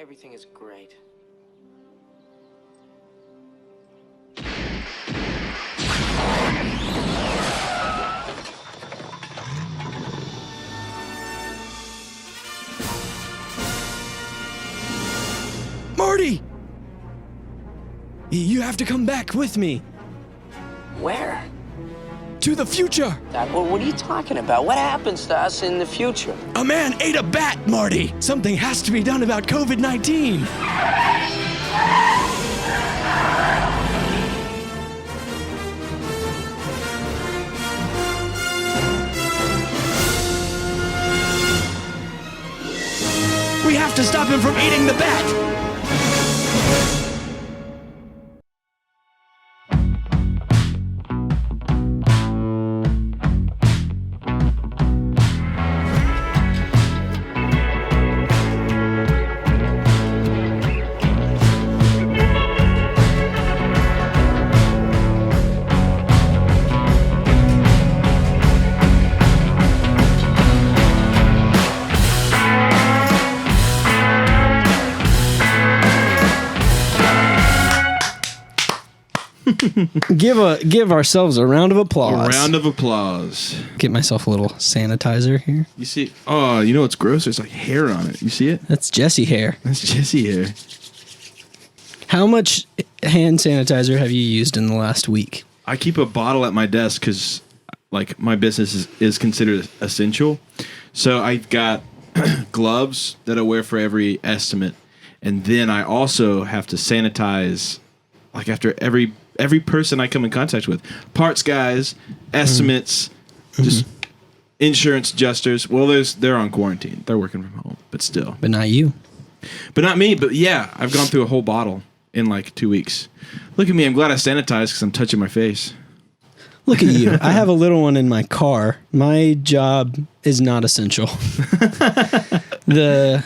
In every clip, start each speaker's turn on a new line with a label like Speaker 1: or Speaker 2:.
Speaker 1: Everything is great.
Speaker 2: Marty! You have to come back with me.
Speaker 1: Where?
Speaker 2: To the future.
Speaker 1: Dad, what are you talking about? What happens to us in the future?
Speaker 2: A man ate a bat, Marty. Something has to be done about COVID-19. We have to stop him from eating the bat. Give ourselves a round of applause.
Speaker 3: A round of applause.
Speaker 2: Get myself a little sanitizer here.
Speaker 3: You see? Oh, you know what's gross? There's like hair on it. You see it?
Speaker 2: That's Jesse hair.
Speaker 3: That's Jesse hair.
Speaker 2: How much hand sanitizer have you used in the last week?
Speaker 3: I keep a bottle at my desk because, like, my business is considered essential. So I've got gloves that I wear for every estimate, and then I also have to sanitize, like, after every person I come in contact with. Parts guys, estimates, just insurance adjusters. Well, they're on quarantine. They're working from home, but still.
Speaker 2: But not you.
Speaker 3: But not me. But yeah, I've gone through a whole bottle in like 2 weeks. Look at me. I'm glad I sanitized because I'm touching my face.
Speaker 2: Look at you. I have a little one in my car. My job is not essential. I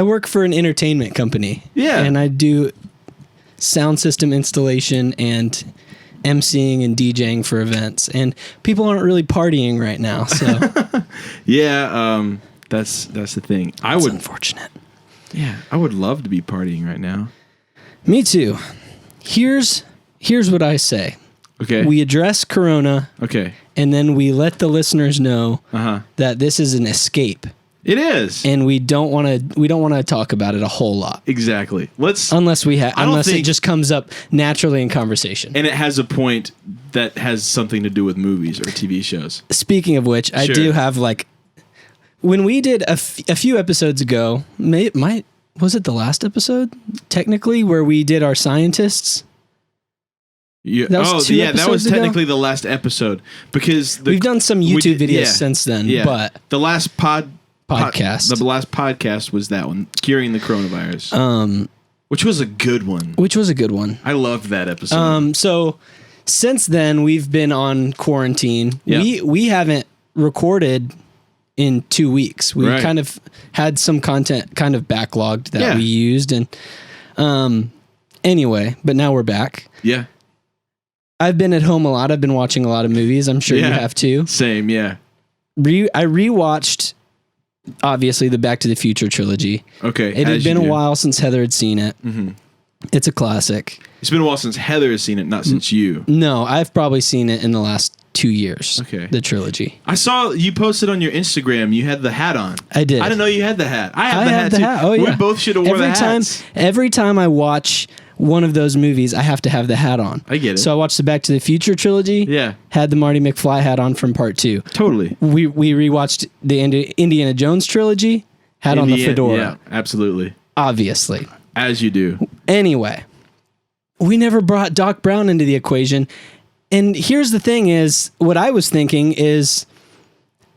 Speaker 2: work for an entertainment company.
Speaker 3: Yeah.
Speaker 2: And I do sound system installation and emceeing and DJing for events, and people aren't really partying right now. So
Speaker 3: yeah, that's the thing.
Speaker 2: It's unfortunate.
Speaker 3: Yeah, I would love to be partying right now.
Speaker 2: Me too. Here's what I say.
Speaker 3: Okay.
Speaker 2: We address Corona.
Speaker 3: Okay.
Speaker 2: And then we let the listeners know that this is an escape.
Speaker 3: It is,
Speaker 2: and we don't want to talk about it a whole lot.
Speaker 3: Exactly.
Speaker 2: Unless it just comes up naturally in conversation,
Speaker 3: and it has a point that has something to do with movies or TV shows.
Speaker 2: Speaking of which, I do have when we did a few episodes ago. Was it the last episode technically where we did our scientists?
Speaker 3: Yeah. That was technically the last episode because
Speaker 2: we've done some YouTube videos since then.
Speaker 3: Yeah.
Speaker 2: But
Speaker 3: the last podcast.
Speaker 2: The
Speaker 3: last podcast was that one, Curing the Coronavirus. Which was a good one. I loved that episode.
Speaker 2: So since then we've been on quarantine. Yep. We haven't recorded in 2 weeks. We kind of had some content kind of backlogged that we used, and anyway, but now we're back.
Speaker 3: Yeah.
Speaker 2: I've been at home a lot. I've been watching a lot of movies. I'm sure you have too.
Speaker 3: Same, yeah.
Speaker 2: I rewatched, obviously, the Back to the Future trilogy.
Speaker 3: Okay.
Speaker 2: It had been a while since Heather had seen it. Mm-hmm. It's a classic.
Speaker 3: It's been a while since Heather has seen it, not since you.
Speaker 2: No, I've probably seen it in the last 2 years.
Speaker 3: Okay.
Speaker 2: The trilogy.
Speaker 3: I saw you posted on your Instagram. You had the hat on.
Speaker 2: I did.
Speaker 3: I didn't know you had the hat. I have the hat too.
Speaker 2: Oh, yeah.
Speaker 3: We both should have worn the hats.
Speaker 2: Every time I watch one of those movies, I have to have the hat on.
Speaker 3: I get it.
Speaker 2: So I watched the Back to the Future trilogy.
Speaker 3: Yeah.
Speaker 2: Had the Marty McFly hat on from part 2.
Speaker 3: Totally.
Speaker 2: We rewatched the Indiana Jones trilogy. Hat on the fedora.
Speaker 3: Yeah, absolutely.
Speaker 2: Obviously.
Speaker 3: As you do.
Speaker 2: Anyway, we never brought Doc Brown into the equation. And here's the thing is, what I was thinking is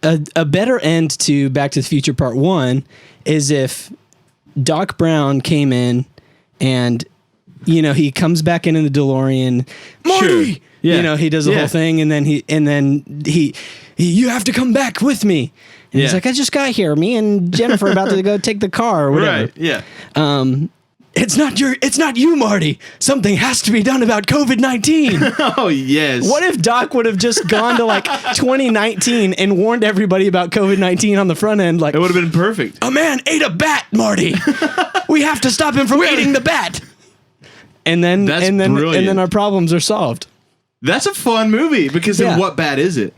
Speaker 2: a better end to Back to the Future Part 1 is if Doc Brown came in and, he comes back in the DeLorean. Marty!
Speaker 3: Sure. Yeah.
Speaker 2: He does the whole thing, and then he you have to come back with me. And he's like, I just got here. Me and Jennifer about to go take the car or whatever.
Speaker 3: Right, yeah.
Speaker 2: It's not you, Marty. Something has to be done about COVID-19.
Speaker 3: Oh, yes.
Speaker 2: What if Doc would have just gone to like 2019 and warned everybody about COVID-19 on the front end? Like,
Speaker 3: It would have been perfect.
Speaker 2: a man ate a bat, Marty. We have to stop him from eating the bat. And then,
Speaker 3: That's
Speaker 2: and then
Speaker 3: brilliant.
Speaker 2: our problems are solved.
Speaker 3: That's a fun movie because then
Speaker 2: Yeah.
Speaker 3: what bat is it?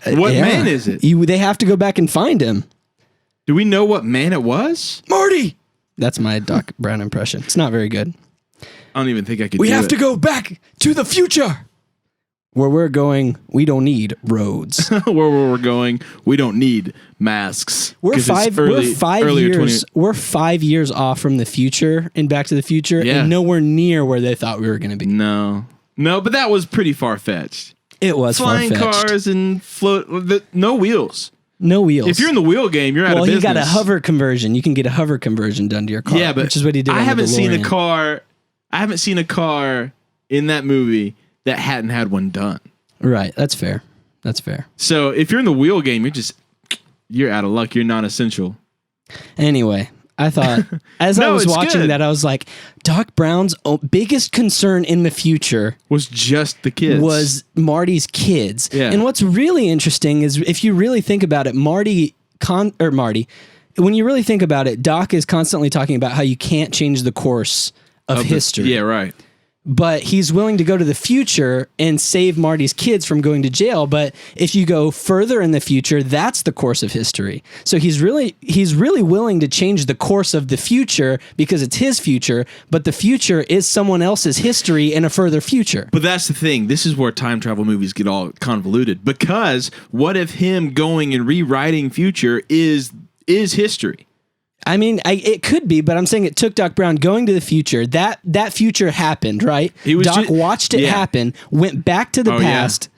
Speaker 3: What
Speaker 2: Yeah.
Speaker 3: man is it?
Speaker 2: They have to go back and find him.
Speaker 3: Do we know what man it was?
Speaker 2: Marty. That's my Doc Brown impression. It's not very good.
Speaker 3: I don't even think I could
Speaker 2: We
Speaker 3: do
Speaker 2: have
Speaker 3: it.
Speaker 2: to go back to the future. Where we're going, we don't need roads.
Speaker 3: Where we're going, we don't need masks.
Speaker 2: We're
Speaker 3: 'Cause it's
Speaker 2: we're 5
Speaker 3: earlier
Speaker 2: years. We're 5 years off from the future in Back to the Future,
Speaker 3: Yeah.
Speaker 2: and nowhere near where they thought we were going to be.
Speaker 3: No, but that was pretty far-fetched.
Speaker 2: It was
Speaker 3: Flying
Speaker 2: far-fetched.
Speaker 3: cars and no wheels.
Speaker 2: No wheels.
Speaker 3: If you're in the wheel game, you're out
Speaker 2: well,
Speaker 3: of
Speaker 2: he
Speaker 3: business.
Speaker 2: got a hover conversion. You can get a hover conversion done to your car.
Speaker 3: Yeah, but
Speaker 2: which is what he did.
Speaker 3: I
Speaker 2: on
Speaker 3: haven't
Speaker 2: the
Speaker 3: seen a
Speaker 2: DeLorean.
Speaker 3: car. I haven't seen a car in that movie that hadn't had one done.
Speaker 2: Right. That's fair. That's fair.
Speaker 3: So if you're in the wheel game, you're out of luck. You're non-essential.
Speaker 2: Anyway, I thought as I
Speaker 3: No,
Speaker 2: was
Speaker 3: it's
Speaker 2: watching
Speaker 3: good.
Speaker 2: that, I was like, Doc Brown's biggest concern in the future
Speaker 3: Was just the kids.
Speaker 2: was Marty's kids.
Speaker 3: Yeah.
Speaker 2: And what's really interesting is if you really think about it, Marty, when you really think about it, Doc is constantly talking about how you can't change the course of history.
Speaker 3: Yeah, right.
Speaker 2: But he's willing to go to the future and save Marty's kids from going to jail. But if you go further in the future, that's the course of history. So he's really willing to change the course of the future because it's his future, but the future is someone else's history in a further future.
Speaker 3: But that's the thing. This is where time travel movies get all convoluted. Because what if him going and rewriting future is history?
Speaker 2: I mean, it could be, but I'm saying it took Doc Brown going to the future. That future happened, right? Doc watched it happen, went back to the past.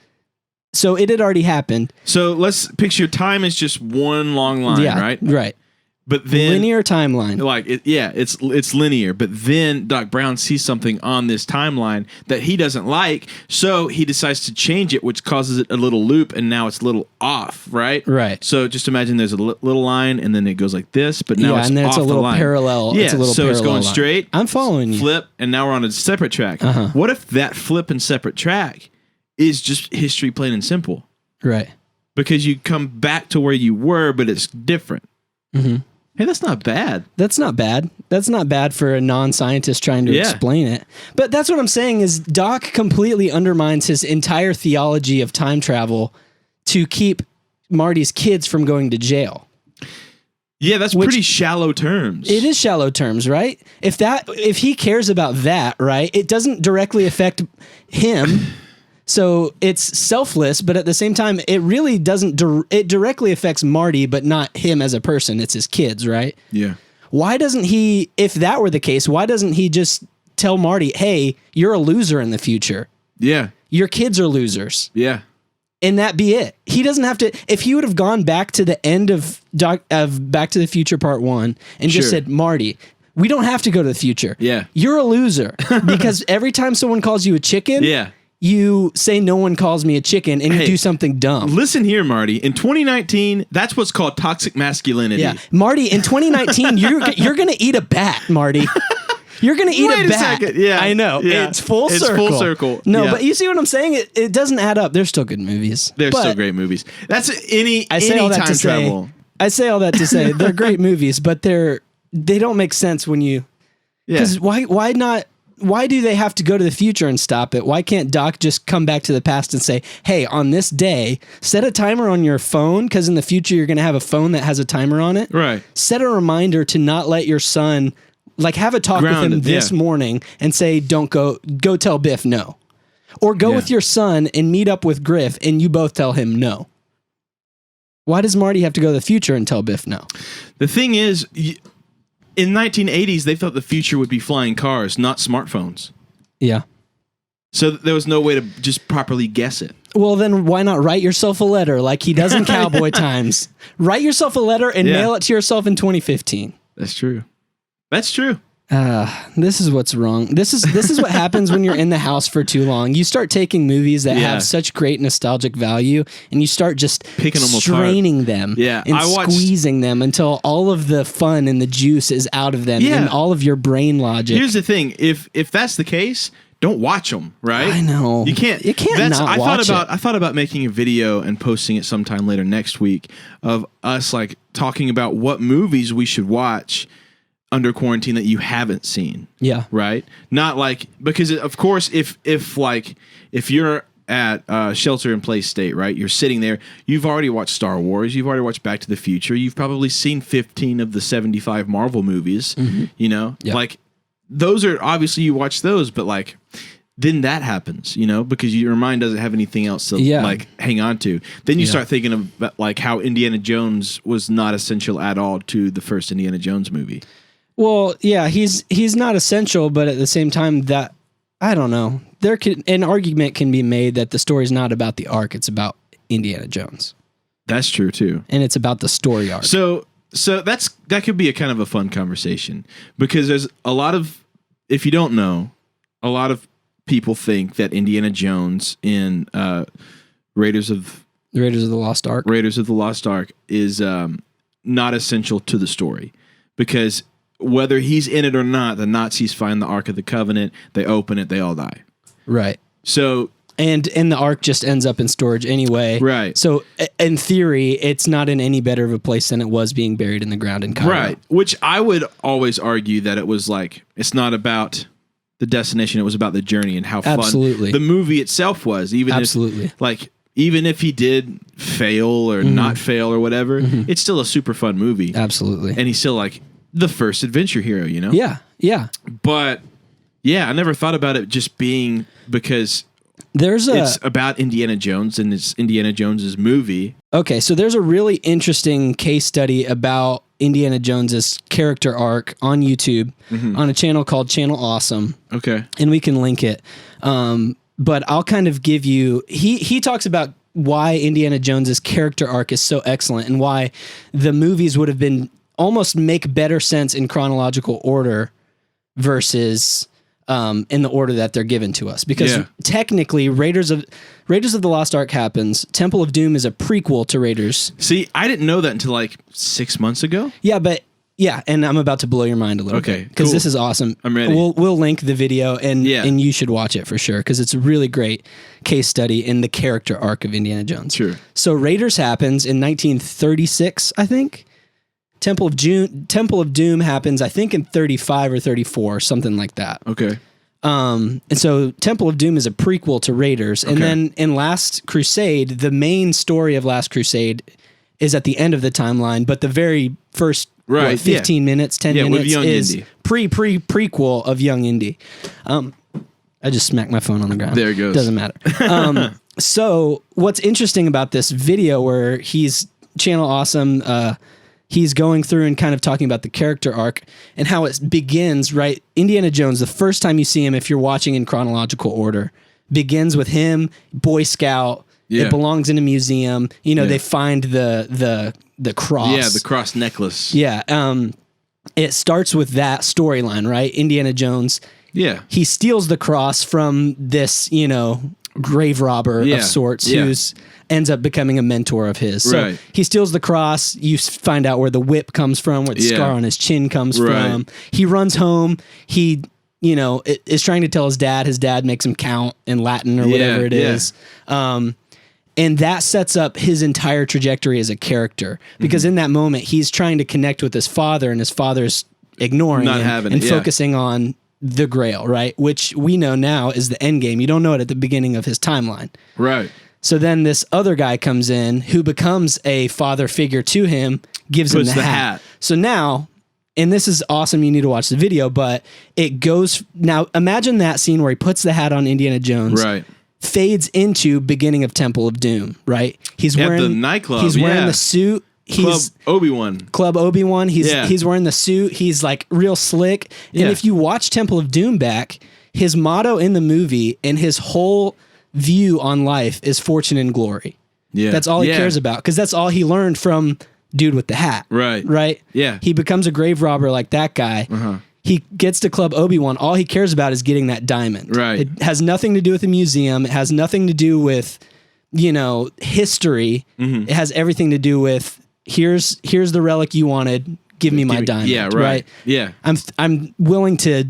Speaker 2: So it had already happened.
Speaker 3: So let's picture time as just one long line, right?
Speaker 2: Right.
Speaker 3: But then
Speaker 2: Linear timeline.
Speaker 3: It's linear. But then Doc Brown sees something on this timeline that he doesn't like, so he decides to change it, which causes it a little loop, and now it's a little off, right?
Speaker 2: Right.
Speaker 3: So just imagine there's a little line, and then it goes like this, but now it's
Speaker 2: and then
Speaker 3: off
Speaker 2: it's a little
Speaker 3: the line.
Speaker 2: parallel.
Speaker 3: Yeah,
Speaker 2: it's a little
Speaker 3: so it's
Speaker 2: parallel
Speaker 3: going
Speaker 2: line.
Speaker 3: straight.
Speaker 2: I'm following you.
Speaker 3: Flip, and now we're on a separate track. What if that flip and separate track is just history, plain and simple?
Speaker 2: Right.
Speaker 3: Because you come back to where you were, but it's different.
Speaker 2: Mm-hmm.
Speaker 3: Hey, that's not bad.
Speaker 2: That's not bad. That's not bad for a non-scientist trying to explain it. But that's what I'm saying is Doc completely undermines his entire theology of time travel to keep Marty's kids from going to jail.
Speaker 3: Yeah, that's pretty shallow terms.
Speaker 2: It is shallow terms, right? If he cares about that, right, it doesn't directly affect him. So it's selfless, but at the same time, it really doesn't. It directly affects Marty, but not him as a person. It's his kids, right?
Speaker 3: Yeah.
Speaker 2: Why doesn't he, if that were the case, why doesn't he just tell Marty, hey, you're a loser in the future.
Speaker 3: Yeah.
Speaker 2: Your kids are losers.
Speaker 3: Yeah.
Speaker 2: And that be it. He doesn't have to, if he would have gone back to the end of Back to the Future Part 1 and just said, Marty, we don't have to go to the future.
Speaker 3: Yeah.
Speaker 2: You're a loser. Because every time someone calls you a chicken, you say no one calls me a chicken and you do something dumb.
Speaker 3: Listen here, Marty. In 2019, that's what's called toxic masculinity.
Speaker 2: Yeah. Marty, in 2019, you're going to eat a bat, Marty. You're going to eat
Speaker 3: Wait
Speaker 2: a bat.
Speaker 3: second. Yeah.
Speaker 2: I know.
Speaker 3: Yeah.
Speaker 2: It's full
Speaker 3: It's
Speaker 2: circle.
Speaker 3: full circle.
Speaker 2: No,
Speaker 3: Yeah.
Speaker 2: but you see what I'm saying? It doesn't add up. They're still good movies.
Speaker 3: They're still great movies. That's any
Speaker 2: I say all that
Speaker 3: time
Speaker 2: to
Speaker 3: travel.
Speaker 2: say, I say all that to say they're great movies, but they don't make sense when you, because why not? Why do they have to go to the future and stop it? Why can't Doc just come back to the past and say, hey, on this day, set a timer on your phone, because in the future you're going to have a phone that has a timer on it.
Speaker 3: Right.
Speaker 2: Set a reminder to not let your son, like have a talk with him this morning and say, don't go tell Biff no. Or go with your son and meet up with Griff and you both tell him no. Why does Marty have to go to the future and tell Biff no?
Speaker 3: The thing is, in 1980s, they thought the future would be flying cars, not smartphones.
Speaker 2: Yeah.
Speaker 3: So there was no way to just properly guess it.
Speaker 2: Well, then why not write yourself a letter like he does in Cowboy Times? Write yourself a letter and mail it to yourself in 2015.
Speaker 3: That's true. That's true.
Speaker 2: This is what's wrong. This is what happens when you're in the house for too long. You start taking movies that have such great nostalgic value, and you start just
Speaker 3: picking them
Speaker 2: straining them and squeezing them until all of the fun and the juice is out of them and all of your brain logic.
Speaker 3: Here's the thing: if that's the case, don't watch them. Right?
Speaker 2: I know
Speaker 3: you can't. I thought about making a video and posting it sometime later next week of us like talking about what movies we should watch under quarantine that you haven't seen.
Speaker 2: Yeah.
Speaker 3: Right? Not like, because of course if you're at shelter in place state, right? You're sitting there, you've already watched Star Wars, you've already watched Back to the Future, you've probably seen 15 of the 75 Marvel movies, you know? Yep. Like those are obviously you watch those, but like then that happens, you know, because your mind doesn't have anything else to like hang on to. Then you start thinking of like how Indiana Jones was not essential at all to the first Indiana Jones movie.
Speaker 2: Well, yeah, he's not essential, but at the same time, that I don't know. An argument can be made that the story's not about the arc; it's about Indiana Jones.
Speaker 3: That's true too,
Speaker 2: and it's about the story arc.
Speaker 3: So that could be a kind of a fun conversation, because there's a lot of, if you don't know, a lot of people think that Indiana Jones in Raiders of the Lost Ark is not essential to the story, because whether he's in it or not, the Nazis find the Ark of the Covenant, they open it, they all die.
Speaker 2: Right.
Speaker 3: So
Speaker 2: and the Ark just ends up in storage anyway.
Speaker 3: Right.
Speaker 2: So in theory, it's not in any better of a place than it was being buried in the ground in Cairo.
Speaker 3: Right. Which I would always argue that it was like, it's not about the destination, it was about the journey and how fun the movie itself was. Even if he did fail or not fail or whatever, it's still a super fun movie.
Speaker 2: Absolutely.
Speaker 3: And he's still like the first adventure hero, you know?
Speaker 2: Yeah, yeah.
Speaker 3: But yeah, I never thought about it just being because it's about Indiana Jones and it's Indiana Jones's movie.
Speaker 2: Okay, so there's a really interesting case study about Indiana Jones's character arc on YouTube on a channel called Channel Awesome.
Speaker 3: Okay.
Speaker 2: And we can link it. But I'll kind of give you, he talks about why Indiana Jones's character arc is so excellent and why the movies would have been almost make better sense in chronological order versus in the order that they're given to us. Because technically, Raiders of the Lost Ark happens. Temple of Doom is a prequel to Raiders.
Speaker 3: See, I didn't know that until like 6 months ago.
Speaker 2: Yeah, and I'm about to blow your mind a little bit. Because this is awesome.
Speaker 3: I'm ready.
Speaker 2: We'll link the video, and you should watch it for sure, because it's a really great case study in the character arc of Indiana Jones.
Speaker 3: Sure. So
Speaker 2: Raiders happens in 1936, I think. Temple of Doom happens, I think, in 35 or 34, something like that.
Speaker 3: Okay.
Speaker 2: And so Temple of Doom is a prequel to Raiders. And then in Last Crusade, the main story of Last Crusade is at the end of the timeline, but the very first 15 minutes, 10 minutes is prequel of Young Indy. I just smacked my phone on the ground.
Speaker 3: There it goes.
Speaker 2: Doesn't matter. So what's interesting about this video where he's Channel Awesome, he's going through and kind of talking about the character arc and how it begins, right? Indiana Jones, the first time you see him, if you're watching in chronological order, begins with him, Boy Scout. Yeah. It belongs in a museum. You know, they find the cross.
Speaker 3: Yeah, the cross necklace.
Speaker 2: Yeah. It starts with that storyline, right? Indiana Jones.
Speaker 3: Yeah.
Speaker 2: He steals the cross from this, you know, grave robber of sorts who's ends up becoming a mentor of his. So he steals the cross. You find out where the whip comes from, where the scar on his chin comes from. He runs home. He, you know, is trying to tell his dad. His dad makes him count in Latin or whatever it is. And that sets up his entire trajectory as a character, because in that moment he's trying to connect with his father, and his father's ignoring him and focusing on the Grail, right? Which we know now is the end game. You don't know it at the beginning of his timeline.
Speaker 3: Right.
Speaker 2: So then this other guy comes in who becomes a father figure to him, gives him the hat. So now, and this is awesome, you need to watch the video, but it goes, now imagine that scene where he puts the hat on Indiana Jones.
Speaker 3: Right.
Speaker 2: Fades into beginning of Temple of Doom, right? He's wearing
Speaker 3: the nightclub.
Speaker 2: He's wearing the suit. He's Club Obi-Wan. He's wearing the suit. He's like real slick. And if you watch Temple of Doom back, his motto in the movie and his whole view on life is fortune and glory. Yeah. That's all he cares about, because that's all he learned from dude with the hat.
Speaker 3: Right.
Speaker 2: Right?
Speaker 3: Yeah.
Speaker 2: He becomes a grave robber like that guy. he gets to Club Obi-Wan. All he cares about is getting that diamond.
Speaker 3: Right.
Speaker 2: It has nothing to do with the museum. It has nothing to do with, history. It has everything to do with here's the relic you wanted. Give me my diamond.
Speaker 3: Yeah, right. Yeah.
Speaker 2: I'm willing to,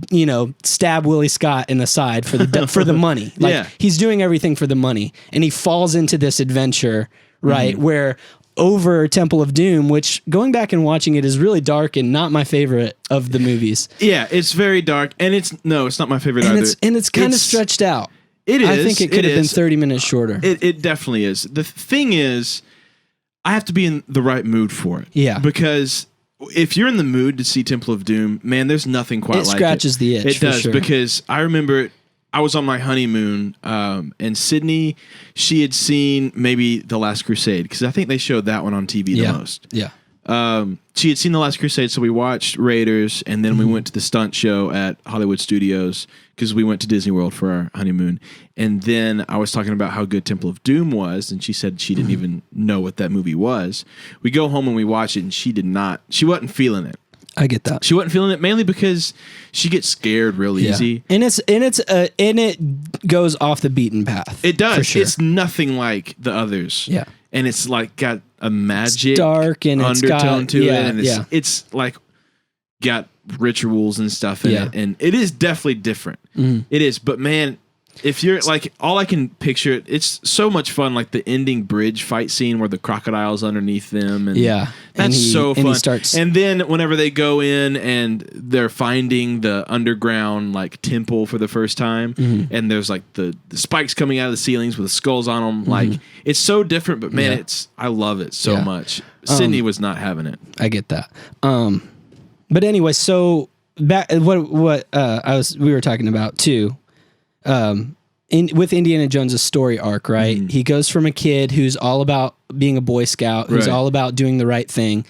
Speaker 2: stab Willie Scott in the side for the for the money. Like he's doing everything for the money, and he falls into this adventure, right? Where over Temple of Doom, which going back and watching it is really dark and not my favorite of the movies.
Speaker 3: Yeah, it's very dark, and it's not my favorite either.
Speaker 2: It's kind of stretched out.
Speaker 3: It is.
Speaker 2: I think it could have been 30 minutes shorter.
Speaker 3: It definitely is. The thing is, I have to be in the right mood for it.
Speaker 2: Yeah.
Speaker 3: Because if you're in the mood to see Temple of Doom, man, there's nothing quite like it.
Speaker 2: It scratches the itch.
Speaker 3: It does,
Speaker 2: sure.
Speaker 3: because I remember I was on my honeymoon, and Sydney, she had seen maybe The Last Crusade, because I think they showed that one on TV the most.
Speaker 2: Yeah.
Speaker 3: She had seen The Last Crusade, so we watched Raiders, and then we went to the stunt show at Hollywood Studios, because we went to Disney World for our honeymoon. And then I was talking about how good Temple of Doom was, and she said she didn't even know what that movie was. We go home and we watch it, and she wasn't feeling it.
Speaker 2: I get that.
Speaker 3: She wasn't feeling it mainly because she gets scared real easy.
Speaker 2: And it goes off the beaten path.
Speaker 3: It does.
Speaker 2: For sure.
Speaker 3: It's nothing like the others.
Speaker 2: Yeah.
Speaker 3: And it's like got a magic
Speaker 2: dark and
Speaker 3: undertone to it. And
Speaker 2: yeah.
Speaker 3: it's like got rituals and stuff in it. And it is definitely different. It is. But man, if you're like, all I can picture it's so much fun, like the ending bridge fight scene where the crocodile's underneath them. And that's so fun. And then whenever they go in and they're finding the underground like temple for the first time, and there's like the spikes coming out of the ceilings with the skulls on them, like it's so different, but man, I love it so much. Sydney was not having it.
Speaker 2: I get that. But anyway, so back what we were talking about too. With Indiana Jones' story arc, right? He goes from a kid who's all about being a Boy Scout, who's all about doing the right thing,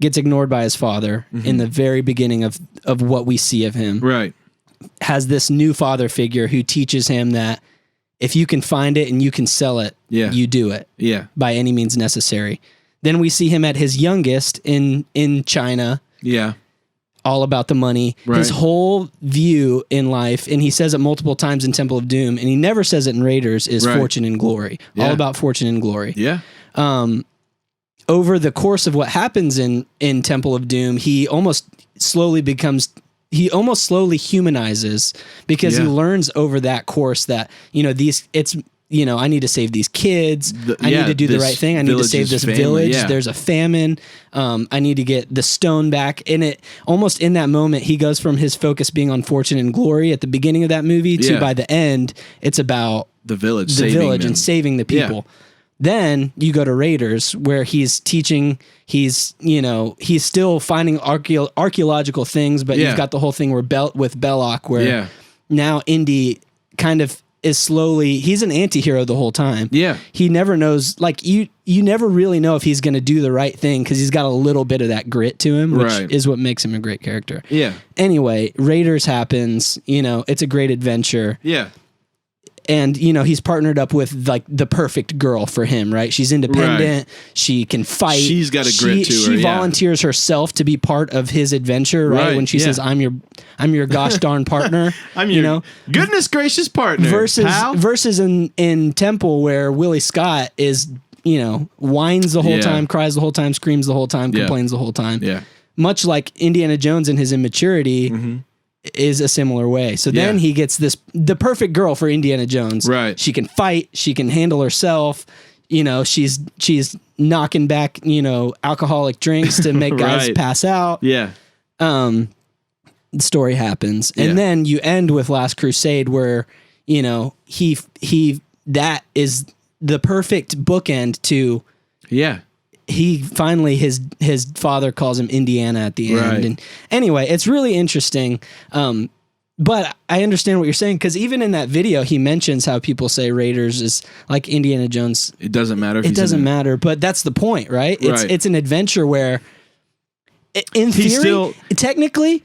Speaker 2: gets ignored by his father in the very beginning of what we see of him.
Speaker 3: Right.
Speaker 2: Has this new father figure who teaches him that if you can find it and you can sell it, you do it. Yeah. By any means necessary. Then we see him at his youngest in China. Yeah. All about the money. Right. His whole view in life, and he says it multiple times in Temple of Doom, and he never says it in Raiders, is fortune and glory. All about fortune and glory. Yeah. Over the course of what happens in Temple of Doom, he almost slowly humanizes, because he learns over that course that, I need to save these kids. I need to do the right thing. I need to save this village. Yeah. There's a famine. I need to get the stone back. And it almost in that moment, he goes from his focus being on fortune and glory at the beginning of that movie to by the end, it's about
Speaker 3: the village,
Speaker 2: and saving the people. Yeah. Then you go to Raiders, where he's teaching. He's still finding archaeological things, but you've got the whole thing with Belloc, where now Indy kind of is slowly, he's an anti-hero the whole time. Yeah. He never knows, like, you never really know if he's going to do the right thing, because he's got a little bit of that grit to him, which is what makes him a great character. Yeah. Anyway, Raiders happens, it's a great adventure. Yeah. And, he's partnered up with, like, the perfect girl for him, right? She's independent. Right. She can fight.
Speaker 3: She's got a grit to her.
Speaker 2: She volunteers herself to be part of his adventure, right? When she says, I'm your gosh darn partner.
Speaker 3: I'm your goodness gracious partner.
Speaker 2: Versus in Temple, where Willie Scott is, whines the whole time, cries the whole time, screams the whole time, complains the whole time. Yeah. Much like Indiana Jones in his immaturity, is a similar way. So then he gets the perfect girl for Indiana Jones. Right. She can fight. She can handle herself. She's knocking back, alcoholic drinks to make guys pass out. Yeah. The story happens. And then you end with Last Crusade, where, that is the perfect bookend to, he finally, his father calls him Indiana at the end. Right. And anyway, it's really interesting. But I understand what you're saying, because even in that video, he mentions how people say Raiders is like Indiana Jones.
Speaker 3: It doesn't matter.
Speaker 2: It doesn't matter, but that's the point, right? It's an adventure where, in theory, technically,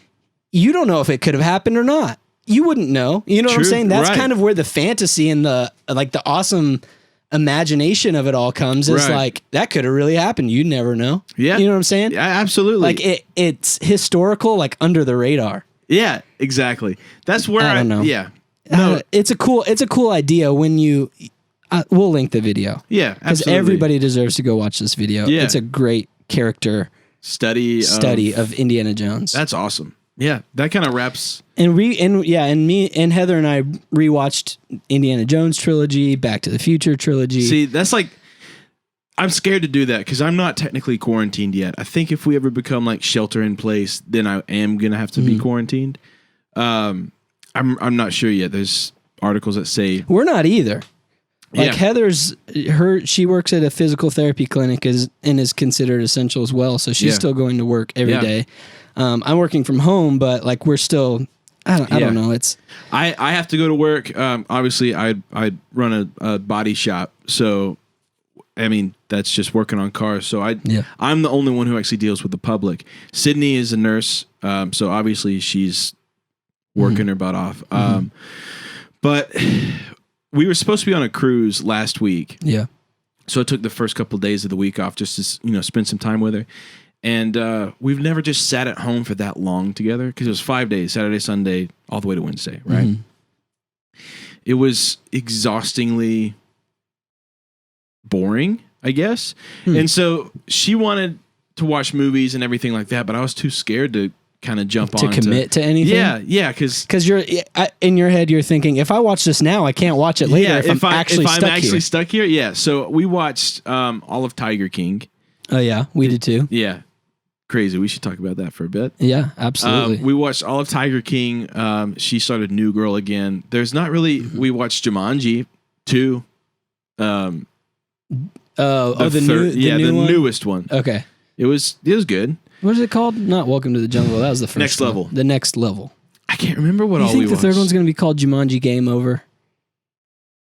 Speaker 2: you don't know if it could have happened or not. You wouldn't know. You know what I'm saying? That's kind of where the fantasy and the awesome imagination of it all comes is
Speaker 3: Right.
Speaker 2: like, that could have really happened. You never know.
Speaker 3: Yeah.
Speaker 2: You know what I'm saying?
Speaker 3: Yeah, absolutely.
Speaker 2: Like it's historical, like under the radar.
Speaker 3: Yeah, exactly. That's where
Speaker 2: I don't know.
Speaker 3: Yeah. No.
Speaker 2: It's a cool idea when you, we'll link the video.
Speaker 3: Yeah,
Speaker 2: Because
Speaker 3: absolutely.
Speaker 2: everybody deserves to go watch this video.
Speaker 3: Yeah.
Speaker 2: It's a great character
Speaker 3: study
Speaker 2: of Indiana Jones.
Speaker 3: That's awesome. Yeah, that kind of wraps.
Speaker 2: And me and Heather and I rewatched Indiana Jones trilogy, Back to the Future trilogy.
Speaker 3: See, that's like, I'm scared to do that because I'm not technically quarantined yet. I think if we ever become like shelter in place, then I am gonna have to be quarantined. I'm not sure yet. There's articles that say
Speaker 2: We're not either. Like
Speaker 3: Yeah.
Speaker 2: Heather's she works at a physical therapy clinic and is considered essential as well. So she's
Speaker 3: Yeah.
Speaker 2: still going to work every
Speaker 3: Yeah.
Speaker 2: day. I'm working from home, but like we're still. I don't know. It's
Speaker 3: I have to go to work. Obviously, I run a body shop, so I mean that's just working on cars. So I'm the only one who actually deals with the public. Sydney is a nurse, so obviously she's working her butt off. But we were supposed to be on a cruise last week.
Speaker 2: Yeah.
Speaker 3: So I took the first couple of days of the week off just to spend some time with her. And we've never just sat at home for that long together because it was 5 days, Saturday, Sunday, all the way to Wednesday, right? It was exhaustingly boring, I guess. And so she wanted to watch movies and everything like that, but I was too scared to kind of jump on
Speaker 2: to commit to anything.
Speaker 3: Yeah, because
Speaker 2: you're in your head, you're thinking, if I watch this now, I can't watch it later. if I'm actually
Speaker 3: stuck here. Yeah. So we watched all of Tiger King.
Speaker 2: Oh yeah, we did too.
Speaker 3: Yeah. Crazy. We should talk about that for a bit.
Speaker 2: Yeah, absolutely.
Speaker 3: We watched all of Tiger King. She started New Girl again. There's not really. We watched Jumanji 2.
Speaker 2: The
Speaker 3: the newest one.
Speaker 2: Okay,
Speaker 3: it was good.
Speaker 2: What is it called? Not Welcome to the Jungle. That was the first.
Speaker 3: Next
Speaker 2: one.
Speaker 3: Level.
Speaker 2: The Next Level.
Speaker 3: I can't remember what
Speaker 2: You
Speaker 3: all
Speaker 2: think
Speaker 3: we
Speaker 2: the
Speaker 3: watched.
Speaker 2: third one's going to be called Jumanji Game Over?